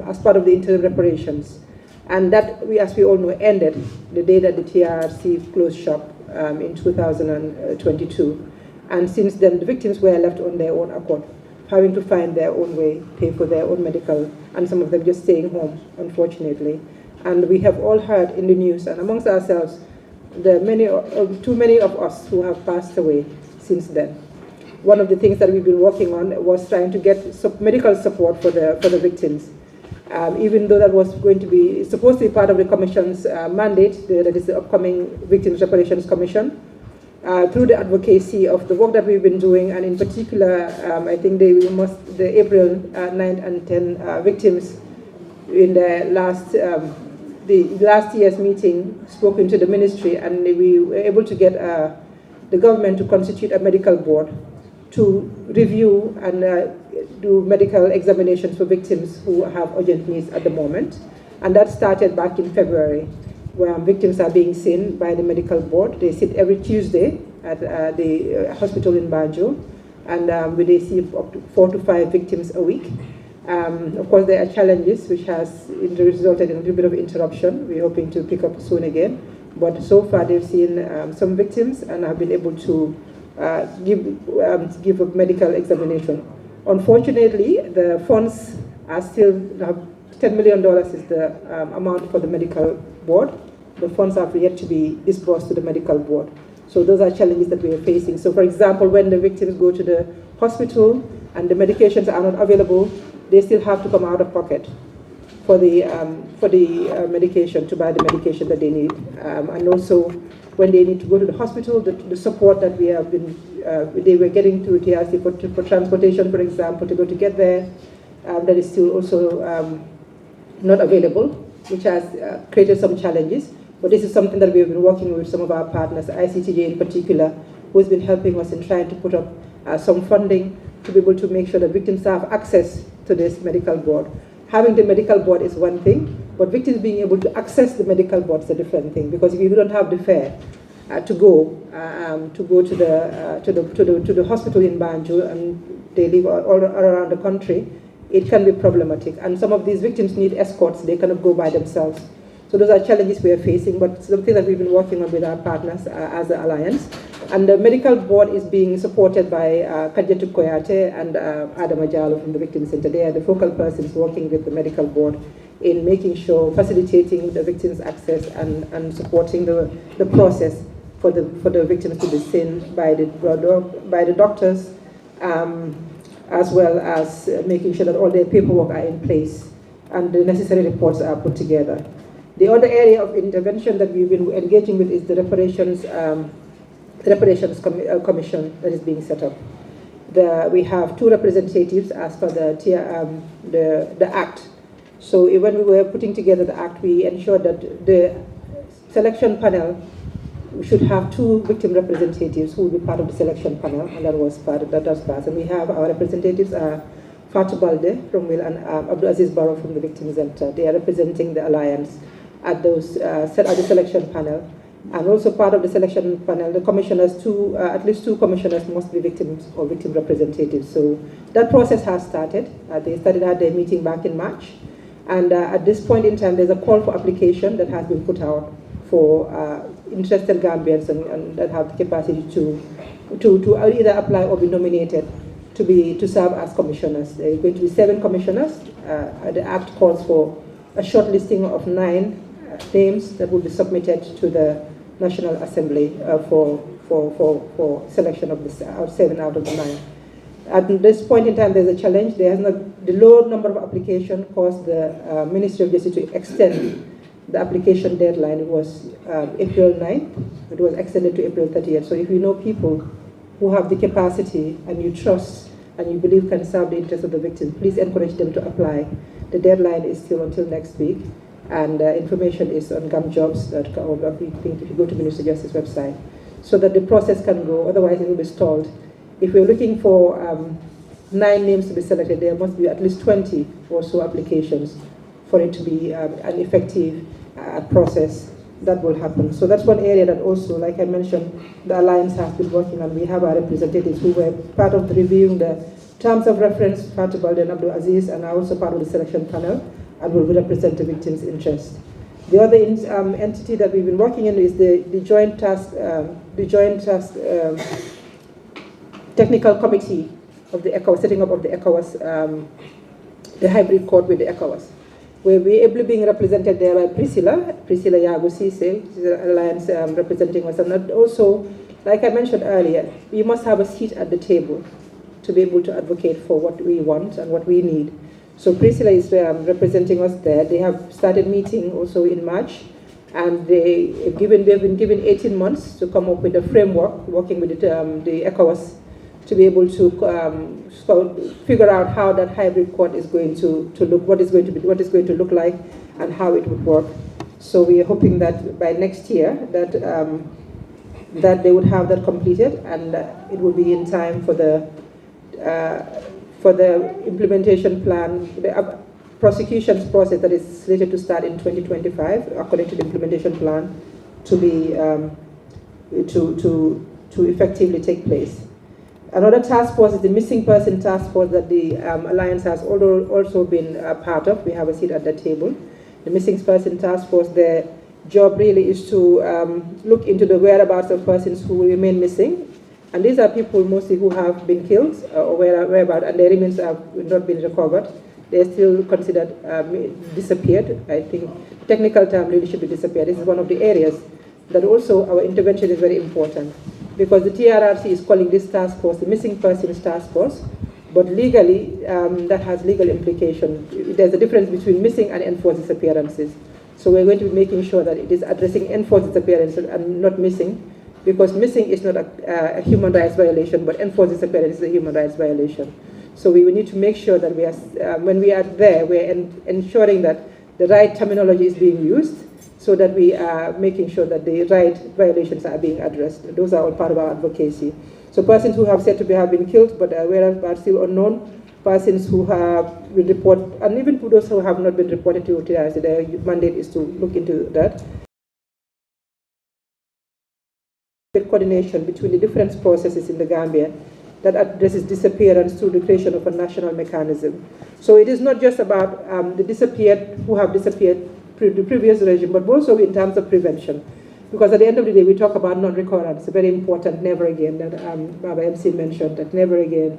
as part of the interim reparations. And that, as we all know, ended the day that the TRRC closed shop in 2022. And since then, the victims were left on their own accord, having to find their own way, pay for their own medical, and some of them just staying home, unfortunately. And we have all heard in the news and amongst ourselves too many of us who have passed away since then. One of the things that we've been working on was trying to get medical support for the victims. Even though that was supposed to be part of the Commission's mandate, that is the upcoming Victims Reparations Commission, through the advocacy of the work that we've been doing, and in particular, I think the April 9th and 10 victims in the last year's meeting spoken to the ministry, and we were able to get the government to constitute a medical board to review and do medical examinations for victims who have urgent needs at the moment. And that started back in February, where victims are being seen by the medical board. They sit every Tuesday at the hospital in Banjul, and they see up to 4 to 5 victims a week. Of course, there are challenges which has resulted in a little bit of interruption. We're hoping to pick up soon again. But so far, they've seen some victims and have been able to give a medical examination. Unfortunately, the funds are still, $10 million is the amount for the medical board. The funds have yet to be disbursed to the medical board. So those are challenges that we are facing. So for example, when the victims go to the hospital and the medications are not available, they still have to come out of pocket for the medication, to buy the medication that they need. And also, when they need to go to the hospital, the support that we have been, they were getting through TRC for transportation, for example, to go to get there, that is still also not available, which has created some challenges. But this is something that we have been working with some of our partners, ICTJ in particular, who has been helping us in trying to put up some funding to be able to make sure that victims have access to this medical board. Having the medical board is one thing, but victims being able to access the medical board is a different thing. Because if you don't have the fare to go to the hospital in Banjul, and they live all around the country, it can be problematic. And some of these victims need escorts; they cannot go by themselves. So those are challenges we are facing, but something that we've been working on with our partners as the Alliance. And the medical board is being supported by Kajetu Koyate and Adam Ajalo from the Victim Center. They are the focal persons working with the medical board in making sure, facilitating the victims' access and supporting the process for the victims to be seen by the doctors, as well as making sure that all their paperwork are in place and the necessary reports are put together. The other area of intervention that we've been engaging with is the reparations commission that is being set up. We have 2 representatives as per the Act. So when we were putting together the Act, we ensured that the selection panel should have 2 victim representatives who will be part of the selection panel, and that was passed. And we have our representatives are Fatou Balde from Will and Abdul Aziz Barrow from the Victim Center. They are representing the Alliance at the selection panel. And also part of the selection panel, the commissioners, at least 2 commissioners must be victims or victim representatives. So that process has started. They had their meeting back in March. And at this point in time, there's a call for application that has been put out for interested Gambians and that have the capacity to either apply or be nominated to serve as commissioners. There are going to be 7 commissioners. The Act calls for a short listing of 9 names that will be submitted to the National Assembly for selection of the 7 out of the 9. At this point in time, there's a challenge. The low number of applications caused the Ministry of Justice to extend the application deadline. It was April 9th. It was extended to April 30th. So if you know people who have the capacity and you trust and you believe can serve the interests of the victim, please encourage them to apply. The deadline is still until next week, and information is on gamjobs.com, or if you go to Ministry of Justice website, so that the process can go. Otherwise, it will be stalled. If we're looking for 9 names to be selected, there must be at least 20 or so applications for it to be an effective process that will happen. So that's one area that also, like I mentioned, the Alliance has been working on. We have our representatives who were part of reviewing the terms of reference, Fatou Balde and Abdul Aziz, and are also part of the selection panel and will represent the victim's interest. The other entity that we've been working in is the joint task technical committee of the ECOWAS, setting up of the ECOWAS, the hybrid court with the ECOWAS, where we're able being represented there by Priscilla Yago Cisse, the Alliance representing us. And also, like I mentioned earlier, we must have a seat at the table to be able to advocate for what we want and what we need. So Priscilla is representing us there. They have started meeting also in March, and they've been given 18 months to come up with a framework, working with the ECOWAS, to be able to figure out how that hybrid court is going to look, what it's going to look like, and how it would work. So we are hoping that by next year that they would have that completed, and it will be in time for the implementation plan, the prosecution's process that is slated to start in 2025, according to the implementation plan, to be to effectively take place. Another task force is the missing person task force that the Alliance has also been part of. We have a seat at the table. The missing person task force, their job really is to look into the whereabouts of persons who remain missing. And these are people mostly who have been killed or whereabouts, and their remains have not been recovered. They're still considered disappeared. I think the technical term really should be disappeared. This is one of the areas that also our intervention is very important, because the TRRC is calling this task force the Missing Persons Task Force, but legally that has legal implication. There's a difference between missing and enforced disappearances. So we're going to be making sure that it is addressing enforced disappearances and not missing, because missing is not a human rights violation, but enforced disappearance is a human rights violation. So we will need to make sure that we are, when we are there, we're ensuring that the right terminology is being used, so that we are making sure that the right violations are being addressed. Those are all part of our advocacy. So persons who have said to have been killed but are still unknown, persons who have been reported, and even for those who have not been reported to TRC, their mandate is to look into that. Coordination between the different processes in the Gambia that addresses disappearance through the creation of a national mechanism. So it is not just about the disappeared who have disappeared the previous regime, but also in terms of prevention. Because at the end of the day, we talk about non-recurrence, very important, never again, that Baba MC mentioned, that never again,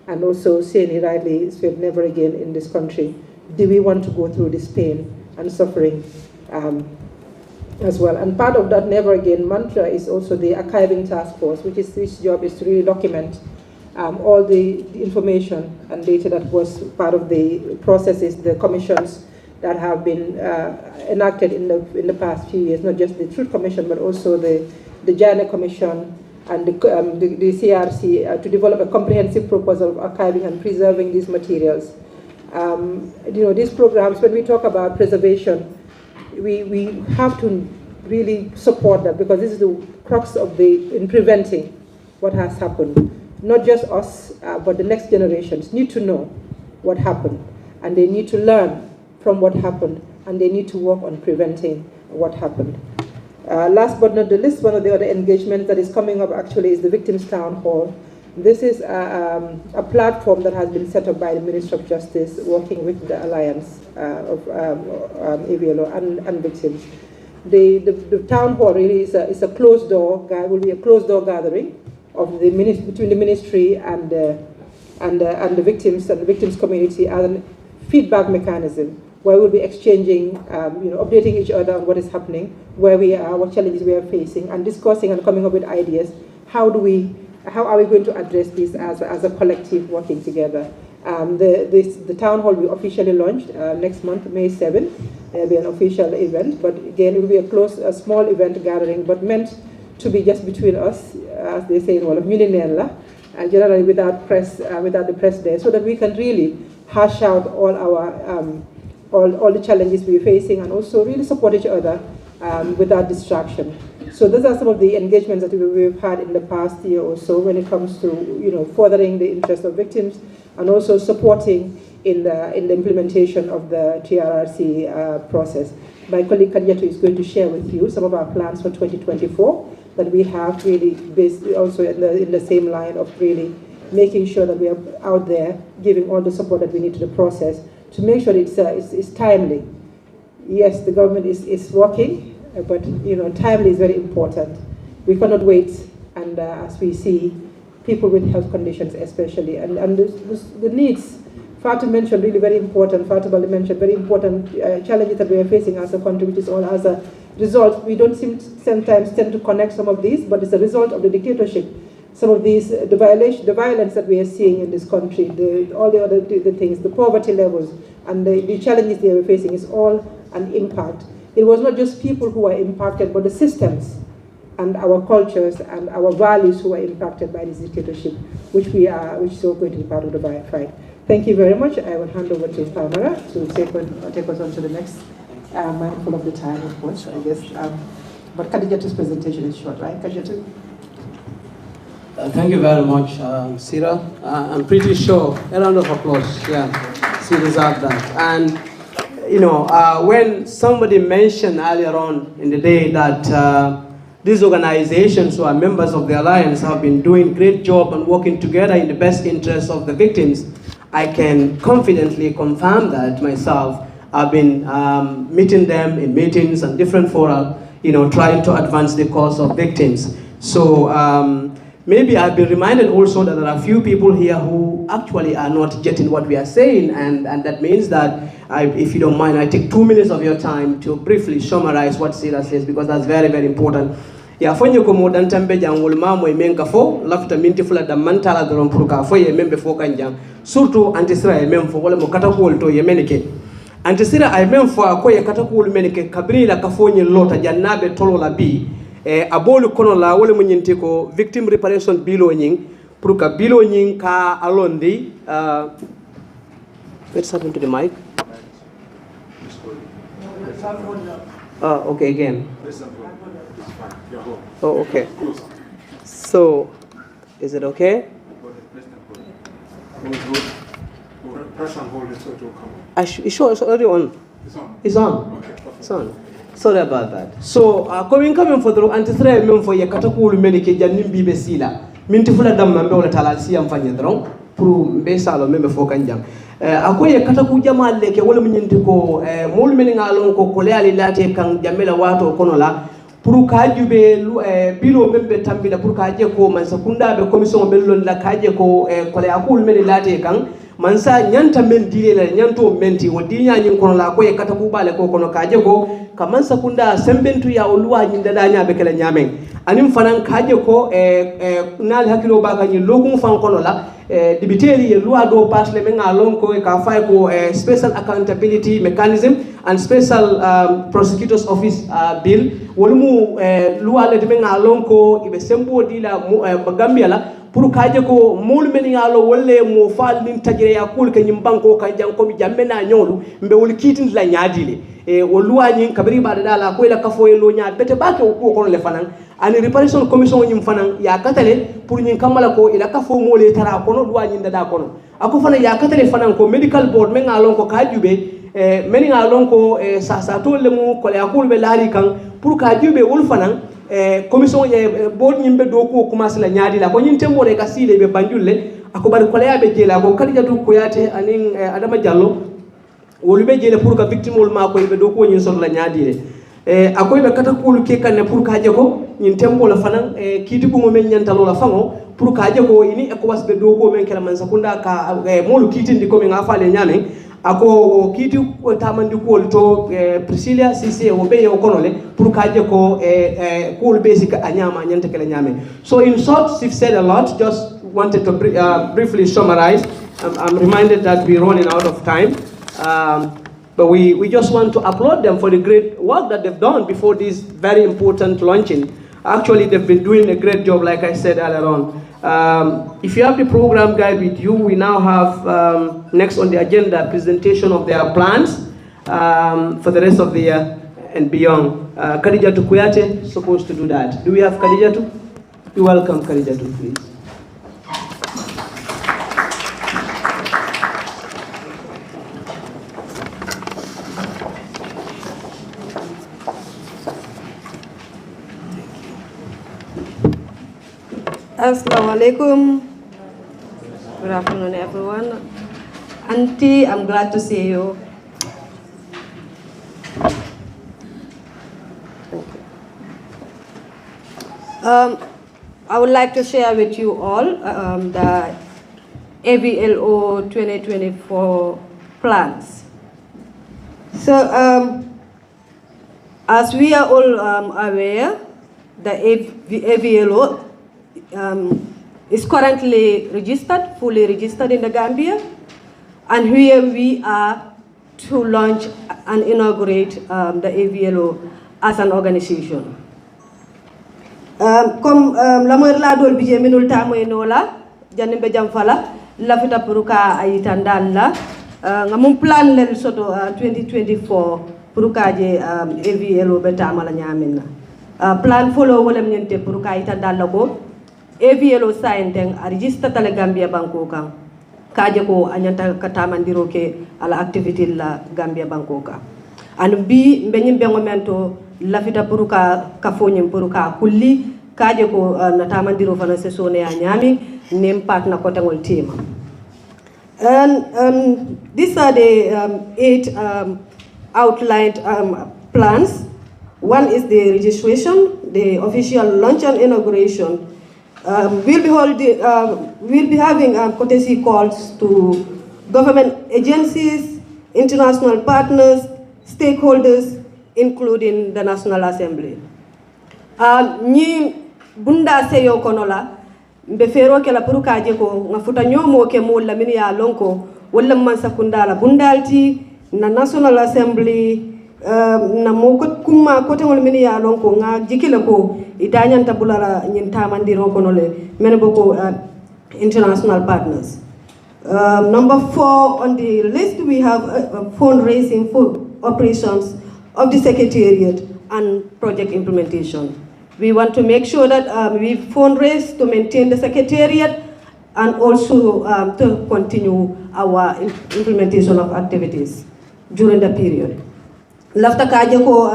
and also Seni rightly said never again in this country do we want to go through this pain and suffering as well. And part of that never again mantra is also the archiving task force, which job is to really document all the information and data that was part of the processes, the commissions that have been enacted in the past few years, not just the Truth Commission, but also the Jana Commission and the CRC to develop a comprehensive proposal of archiving and preserving these materials. These programs, when we talk about preservation, we have to really support that, because this is the crux of in preventing what has happened. Not just us, but the next generations need to know what happened, and they need to learn from what happened, and they need to work on preventing what happened. Last but not the least, one of the other engagements that is coming up actually is the Victims Town Hall. This is a platform that has been set up by the Ministry of Justice, working with the Alliance of AVLO and victims. The town hall really is a closed door, will be a closed door gathering of between the ministry and the victims and the victims community as a feedback mechanism where we'll be exchanging, updating each other on what is happening, where we are, what challenges we are facing, and discussing and coming up with ideas. How are we going to address this as a collective working together? The town hall will be officially launched next month, May 7th. There will be an official event, but again, it will be a small event gathering, but meant to be just between us, as they say in Wolof, and generally without the press there, so that we can really hash out all our all the challenges we're facing, and also really support each other without distraction. So those are some of the engagements that we've had in the past year or so when it comes to furthering the interest of victims and also supporting in the implementation of the TRRC process. My colleague Kadiatu is going to share with you some of our plans for 2024 that we have, really based also in the same line of really making sure that we are out there giving all the support that we need to the process to make sure it's timely. Yes, the government is working, but timely is very important. We cannot wait, and as we see, people with health conditions especially, and the needs. Fatou mentioned really very important, Fatou Bali mentioned very important challenges that we are facing as a country, which is all as a result. We don't sometimes tend to connect some of these, but it's a result of the dictatorship. Some of these, the violence that we are seeing in this country, all the other things, the poverty levels, and the challenges they are facing is all an impact. It was not just people who were impacted, but the systems and our cultures and our values who were impacted by this dictatorship, which is all going to be part of the fight. Thank you very much. I will hand over to Pamela to take us on to the next, mindful of the time, of course, I guess. But Khadijatu's presentation is short, right, Khadijatu? Thank you very much, Sira. I'm pretty sure, a round of applause, yeah, she deserves that. And, when somebody mentioned earlier on in the day that these organizations who are members of the Alliance have been doing a great job and working together in the best interest of the victims, I can confidently confirm that myself. I've been meeting them in meetings and different fora, trying to advance the cause of victims. So maybe I've been reminded also that there are a few people here who actually are not getting what we are saying, and that means that, if you don't mind, I take 2 minutes of your time to briefly summarize what Sira says, because that's very, very important. Ya fonye ko modan tambe jangol mamo e men kafo lafta minti fula da mantala doron pour ka fo ye membe fo kanjam surtout antisira e men fo wala mo katakol to ye menike antisira ay men fo ko ye katakol menike kabrila kafonye lota jannabe tolo la bi abolu kono la wala mo nyinti ko victim reparation bilo nying pour ka bilo nying ka alondi let's happen to the mic. Okay, again. Oh, okay. So, is it okay? Sure, it's already on. It's on. It's on. Sorry about that. So, coming for the anti-threat for your catakul medicate Janim Bibe Sila. Mintifula dam member talasi am fanyadron, pro besalo member for Kanjam. Akoye kataku jama leke wala munyintiko mol meninga lon ko koleali late kan jamela wato konola pour kajube bilo membe tambila pour kaje ko man sakunda be commission bellon la kaje ko kole akul meni late kan mansa nyanta men dilele nyanto menti wodi nyanyin kono la ko e kataku bale ko kono kaje ko kaman sakunda sembentu ya oluwa nyinda da nyabe kala nyamen anim fanan kaje ko nal hakilo baga nyi lokum fan kono la dibiteri ye loi do pass le menga lon ko ka fay ko special accountability mechanism and special prosecutor's office bill wolumu loi le menga lon ko ibe sembo dila Gambia la pour kaje ko mol menga lo wolle mo fal nin tajire ya kul ke nyimbanko ka janko mi jammena nyolu mbe wol kitin la nyaadile o loi nyin kabri ba dala ko la kafo lo nyaa bete bake ko ko le fanan ani reparation commission nyim fanan ya katale pour nyin kamala ko ila kafo mo le tara kono loi nyin dada kono ako fanan ya katale fanan ko medical board menga lon ko kajube meni nga lon ko sa to le mu ko le akul be lari kan pour kajube wol fanan commission board nyimbe do ko commence la nyaadi la ko nyin tembo re ka sile be banjulle ako bari ko laabe jela ko Kadijatu Kuyate anin Adama Diallo wolu be jele pour ka victime wol ma ko be do ko nyin son la nyaadi le akoy be kata ko lu ke kan pour ka je ko nyin tembo la fanan kiti bu mo men nyantalo la fango pour ka je ko ini e ko wasbe do ko men kala man sakunda ka molu kiti ndi ko men afale nyame ako kiti ko tamandi ko to Priscilla Cissé wo be yo konole pour ka je ko ko be sika anyama nyanta kala nyame. So in short, Steve said a lot. Just wanted to briefly summarize. I'm reminded that we're running out of time, but we just want to applaud them for the great work that they've done before this very important launching. Actually, they've been doing a great job, like I said earlier on. If you have the program guide with you, we now have next on the agenda presentation of their plans for the rest of the year and beyond. Kadijatu Kuyate is supposed to do that. Do we have Kadijatu? You're welcome, Kadijatu, please. Assalamu alaikum. Good afternoon, everyone. Auntie, I'm glad to see you. Thank you. I would like to share with you all the AVLO 2024 plans. So, as we are all aware, the AVLO is currently registered, fully registered in the Gambia, and here we are to launch and inaugurate the AVLO as an organization. Comme la moy la dol bije minul ta moy nola janimbe jam fala la fita puruka ayitandal la ngamum plan lel soto 2024 puruka je AVLO beta mala nyamina plan follow wolem nyente puruka ayitandal la ko AVLO sainteng a register tale Gambia banko kan kaje ko anyanta katamandiro ke ala activity la Gambia banko ka anu bi mbenyim bengo mento lafita puruka kafonyim puruka kulli kaje ko natamandiro fana sesone ya nyami nem partner ko tangol team. And these are the 8 outlined plans. One is the registration, the official launch and inauguration. We'll be having courtesy calls to government agencies, international partners, stakeholders, including the National Assembly. Ni bunda seyo konola mbefero ke la puruka je ko ngafuta nyomo ke mo la mini ya lonko wala man sakundala bundalti na National Assembly na mo ko kuma ko tengol mini ya lonko nga jikile ko idanyanta bulara nyinta mandiro konole meneboko international partners. Number 4 on the list, we have fundraising for operations of the Secretariat and project implementation. We want to make sure that we fundraise to maintain the Secretariat and also to continue our implementation of activities during the period. Lafta kaje ko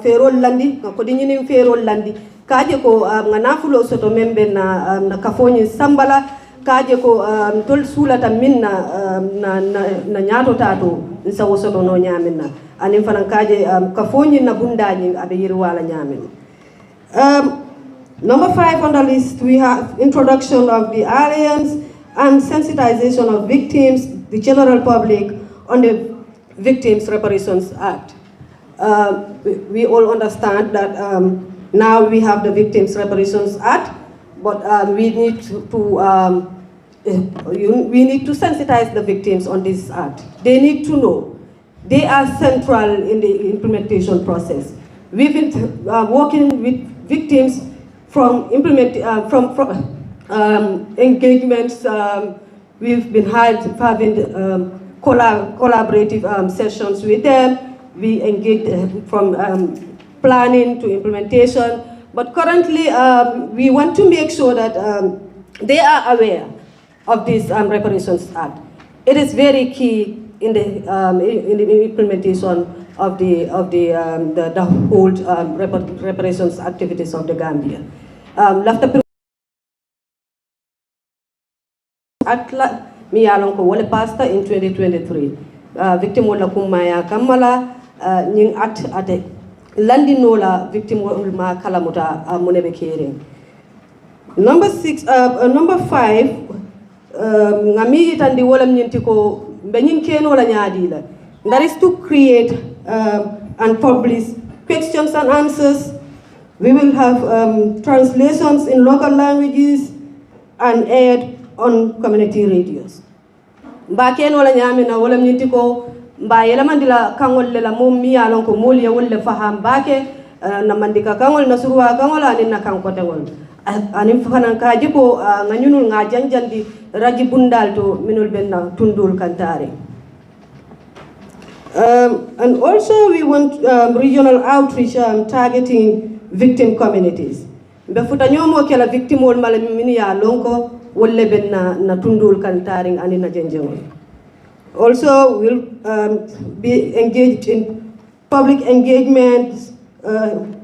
ferol landi ko dinyin ferol landi kaje ko nafulo soto membe na kafoni sambala kaje ko tol sulata minna na nyato tato nsawo soto no nyamina anin fanan kaje kafoni na bundaji abe yirwala nyamin. Number 5 on the list, we have introduction of the alliance and sensitization of victims, the general public, on the Victims Reparations Act. We all understand that now we have the Victims Reparations Act, but we need to sensitize the victims on this act. They need to know. They are central in the implementation process. We've been working with victims from engagements. We've been having collaborative sessions with them. We engage from planning to implementation. But currently, we want to make sure that they are aware of this Reparations Act. It is very key in the implementation of the whole reparations activities of the Gambia. Atla mi yalon ko wala pasta in 2023 victim wala kumaya kamala ning ate landinola victim ma kalamuta munebe kering. Number 5 ngami tandi wala nyinti ko benyin keno la nyaadi la, that is to create and publish questions and answers. We will have translations in local languages and aired on community radios. Mba keno la nyamina wala nyinti ko mba yela mandila kangol la mom mi alon ko mol ya wala faham bake na mandika kangol na surwa kangol anin na kanko tangol anim fanan kaji ko nganyunul nga janjandi raji bundal to minul benna tundul kantare. And also we want regional outreach targeting victim communities. Mbe futa nyomo kela victim wol mala mini ya lonko wolle benna na tundul kantaring ani na jenjengol. Also we'll be engaged in public engagements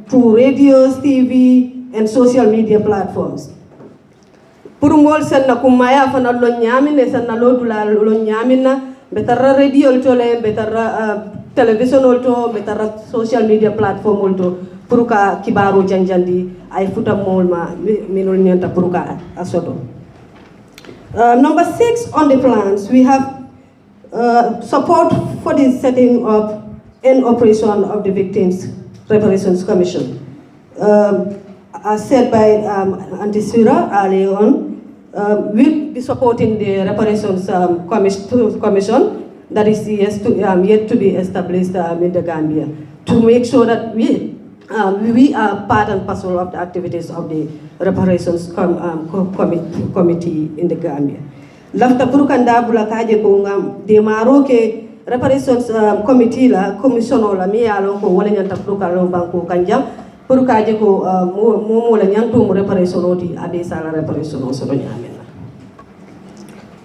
through radios, TV, and social media platforms. Purumol sen na kumaya fana lo nyamine sen na lo dula lo nyamina betara radio tole betara television olto betara social media platform olto puruka kibaru janjandi ay futa molma minul nyanta puruka asoto. Number 6 on the plans, we have support for the setting up and operation of the Victims Reparations Commission. As said by Auntie Sura earlier on, we'll be supporting the Reparations Commission that is yet to be established in the Gambia to make sure that we are part and parcel of the activities of the Reparations Committee in the Gambia. Lafta purukanda bula kaje ko ngam de maroke Reparations Committee la commission la mi alon ko wala nyanta puruka lo banko kanjam purukaje ko mo la nyanto mo reparation oti ade sala reparation so do nyamena.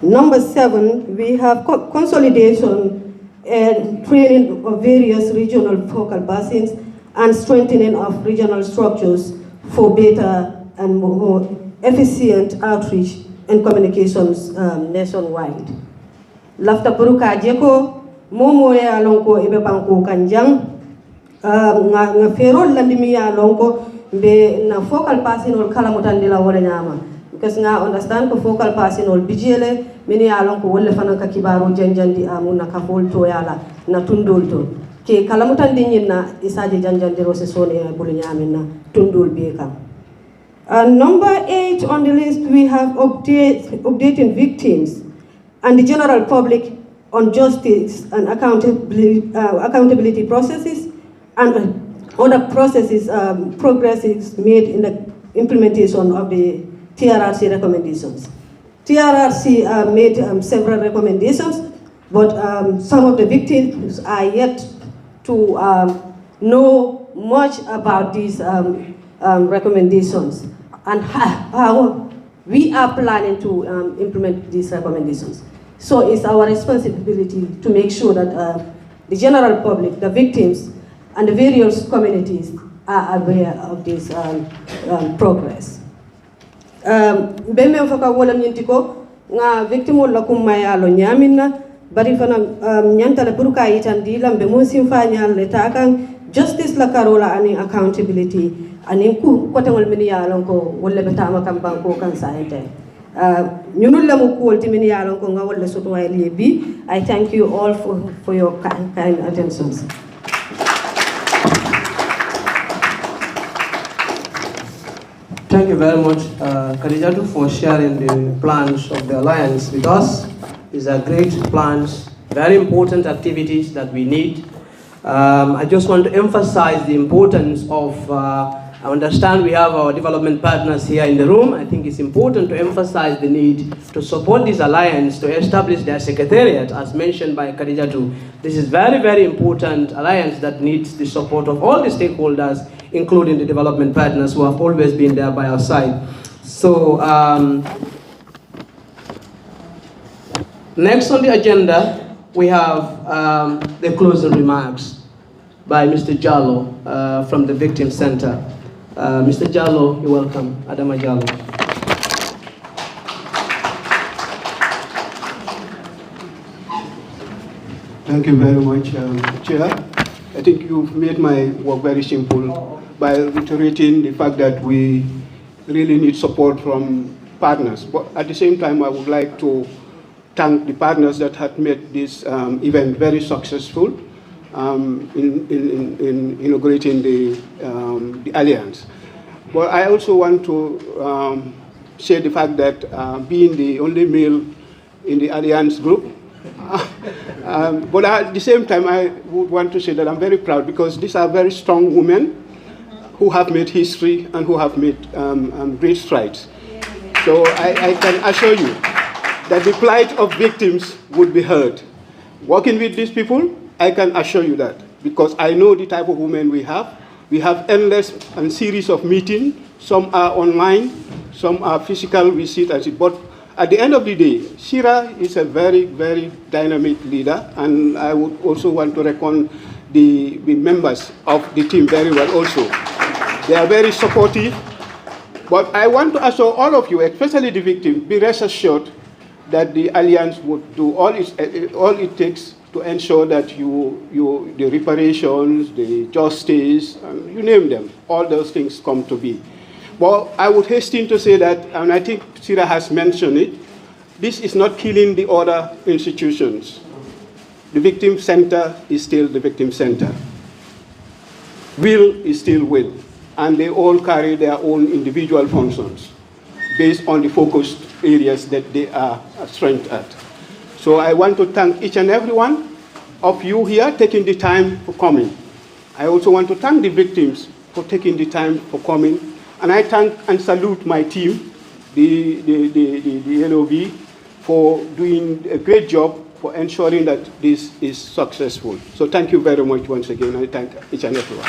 Number 7, we have consolidation and training of various regional focal basins and strengthening of regional structures for better and more efficient outreach and communications nationwide. Lafta puruka jeko momo ya lonko ibe banko kanjang nga ferol landimi ya lonko be na focal basinol kala mutandila wala nyama because nga understand ko focal basinol bijele mini ya lonko wolle fana ka kibaro janjandi amuna ka folto yala na tundul to ke kala mutandi nyina isaje janjandi rose sone bulu nyamina tundul be kam. Number 8 on the list, we have updating victims and the general public on justice and accountability processes and other processes, progresses made in the implementation of the TRRC recommendations. TRRC made several recommendations, but some of the victims are yet to know much about these recommendations and how we are planning to implement these recommendations. So it's our responsibility to make sure that the general public, the victims, and the various communities are aware of this progress. Beme mfaka wala mnyentiko nga victim wala kumaya lo nyamina bari fana nyanta la puruka itandila mbe musi mfanya letaka justice la karola ani accountability ani ku kotangol mini yalon ko wala betama kam banko kan saete ñunul la mu ko ultimini yalon ko nga wala soto way bi. I thank you all for your kind attentions. Thank you very much, Khadijatu, for sharing the plans of the Alliance with us. These are great plans, very important activities that we need. I just want to emphasize the importance of, I understand we have our development partners here in the room. I think it's important to emphasize the need to support this alliance to establish their secretariat, as mentioned by Khadijatu. This is very, very important alliance that needs the support of all the stakeholders, including the development partners who have always been there by our side. So, next on the agenda, we have the closing remarks. by Mr. Jallo from the Victim Center. Mr. Jallo, you're welcome. Adama Jallo. Thank you very much, Chair. I think you've made my work very simple by reiterating the fact that we really need support from partners. But at the same time, I would like to thank the partners that had made this event very successful in inaugurating the Alliance. But I also want to say the fact that being the only male in the Alliance group, but at the same time, I would want to say that I'm very proud because these are very strong women who have made history and who have made great strides. So I can assure you that the plight of victims would be heard. Working with these people, I can assure you that because I know the type of women we have. We have endless and series of meetings. Some are online, some are physical, we sit and sit. But at the end of the day, Shira is a very, very dynamic leader, and I would also want to reckon the members of the team very well also. They are very supportive, but I want to assure all of you, especially the victims, be rest assured that the Alliance would do all it takes to ensure that the reparations, the justice, you name them, all those things come to be. Well, I would hasten to say that, and I think Sira has mentioned it, this is not killing the other institutions. The victim center is still the victim center. Will is still will, and they all carry their own individual functions based on the focused areas that they are strength at. So I want to thank each and every one of you here taking the time for coming. I also want to thank the victims for taking the time for coming. And I thank and salute my team, the LOV, for doing a great job for ensuring that this is successful. So thank you very much once again. I thank each and everyone.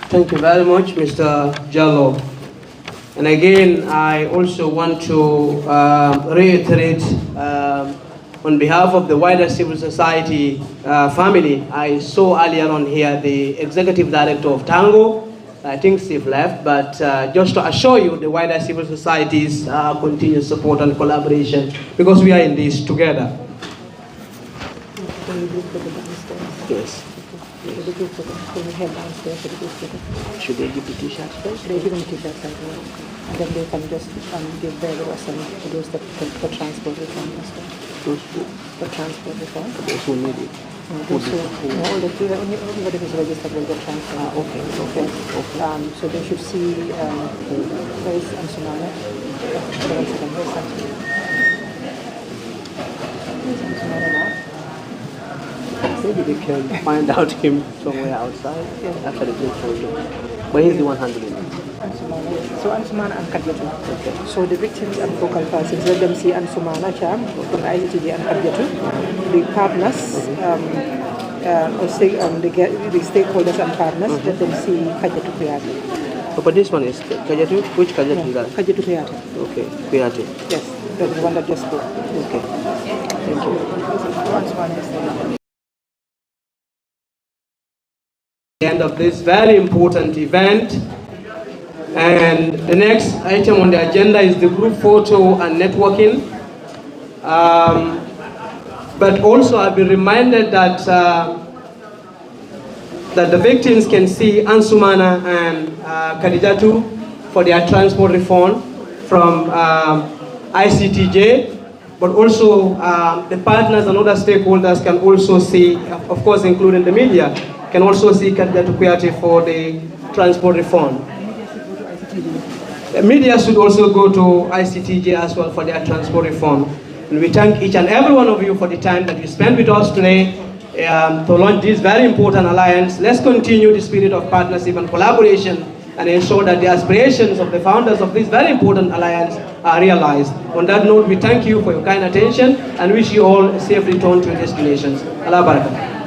Thank you very much, Mr. Jallo. And again, I also want to reiterate on behalf of the wider civil society family. I saw earlier on here the executive director of Tango. I think Steve left, but just to assure you, the wider civil society's continued support and collaboration, because we are in this together. Yes. Should they give the t-shirts first? They give them t-shirts right now. And then they can just give their some to those that for transport reform as well. For transport reform? Those who need it. Everybody who's registered will get transport. Okay. So they should see where is Ansumana? Maybe they can find out him somewhere outside after the play photo. But he's the one handling it. So Ansumana and Kadjatu. Okay. So the victims and focal persons, let them see Ansumana Cham from ICTJ and Kadjatu. The partners, the stakeholders and partners, let them see Kadjatu Kuyate. Oh, but this one is Kadjatu? Which Kadjatu is that? Kadjatu Kuyate. Okay, Kuyate. Yes, that's the one that just spoke. Okay. Thank you. The end of this very important event, and the next item on the agenda is the group photo and networking. But also I've been reminded that that the victims can see Ansumana and Khadijatu for their transport reform from ICTJ, but also the partners and other stakeholders can also see, of course including the media, can also see Khadijatu Kuyate for the transport reform. The media should also go to ICTJ as well for their transport reform. And we thank each and every one of you for the time that you spent with us today to launch this very important alliance. Let's continue the spirit of partnership and collaboration and ensure that the aspirations of the founders of this very important alliance are realized. On that note, we thank you for your kind attention and wish you all a safe return to your destinations. Allah Barakah.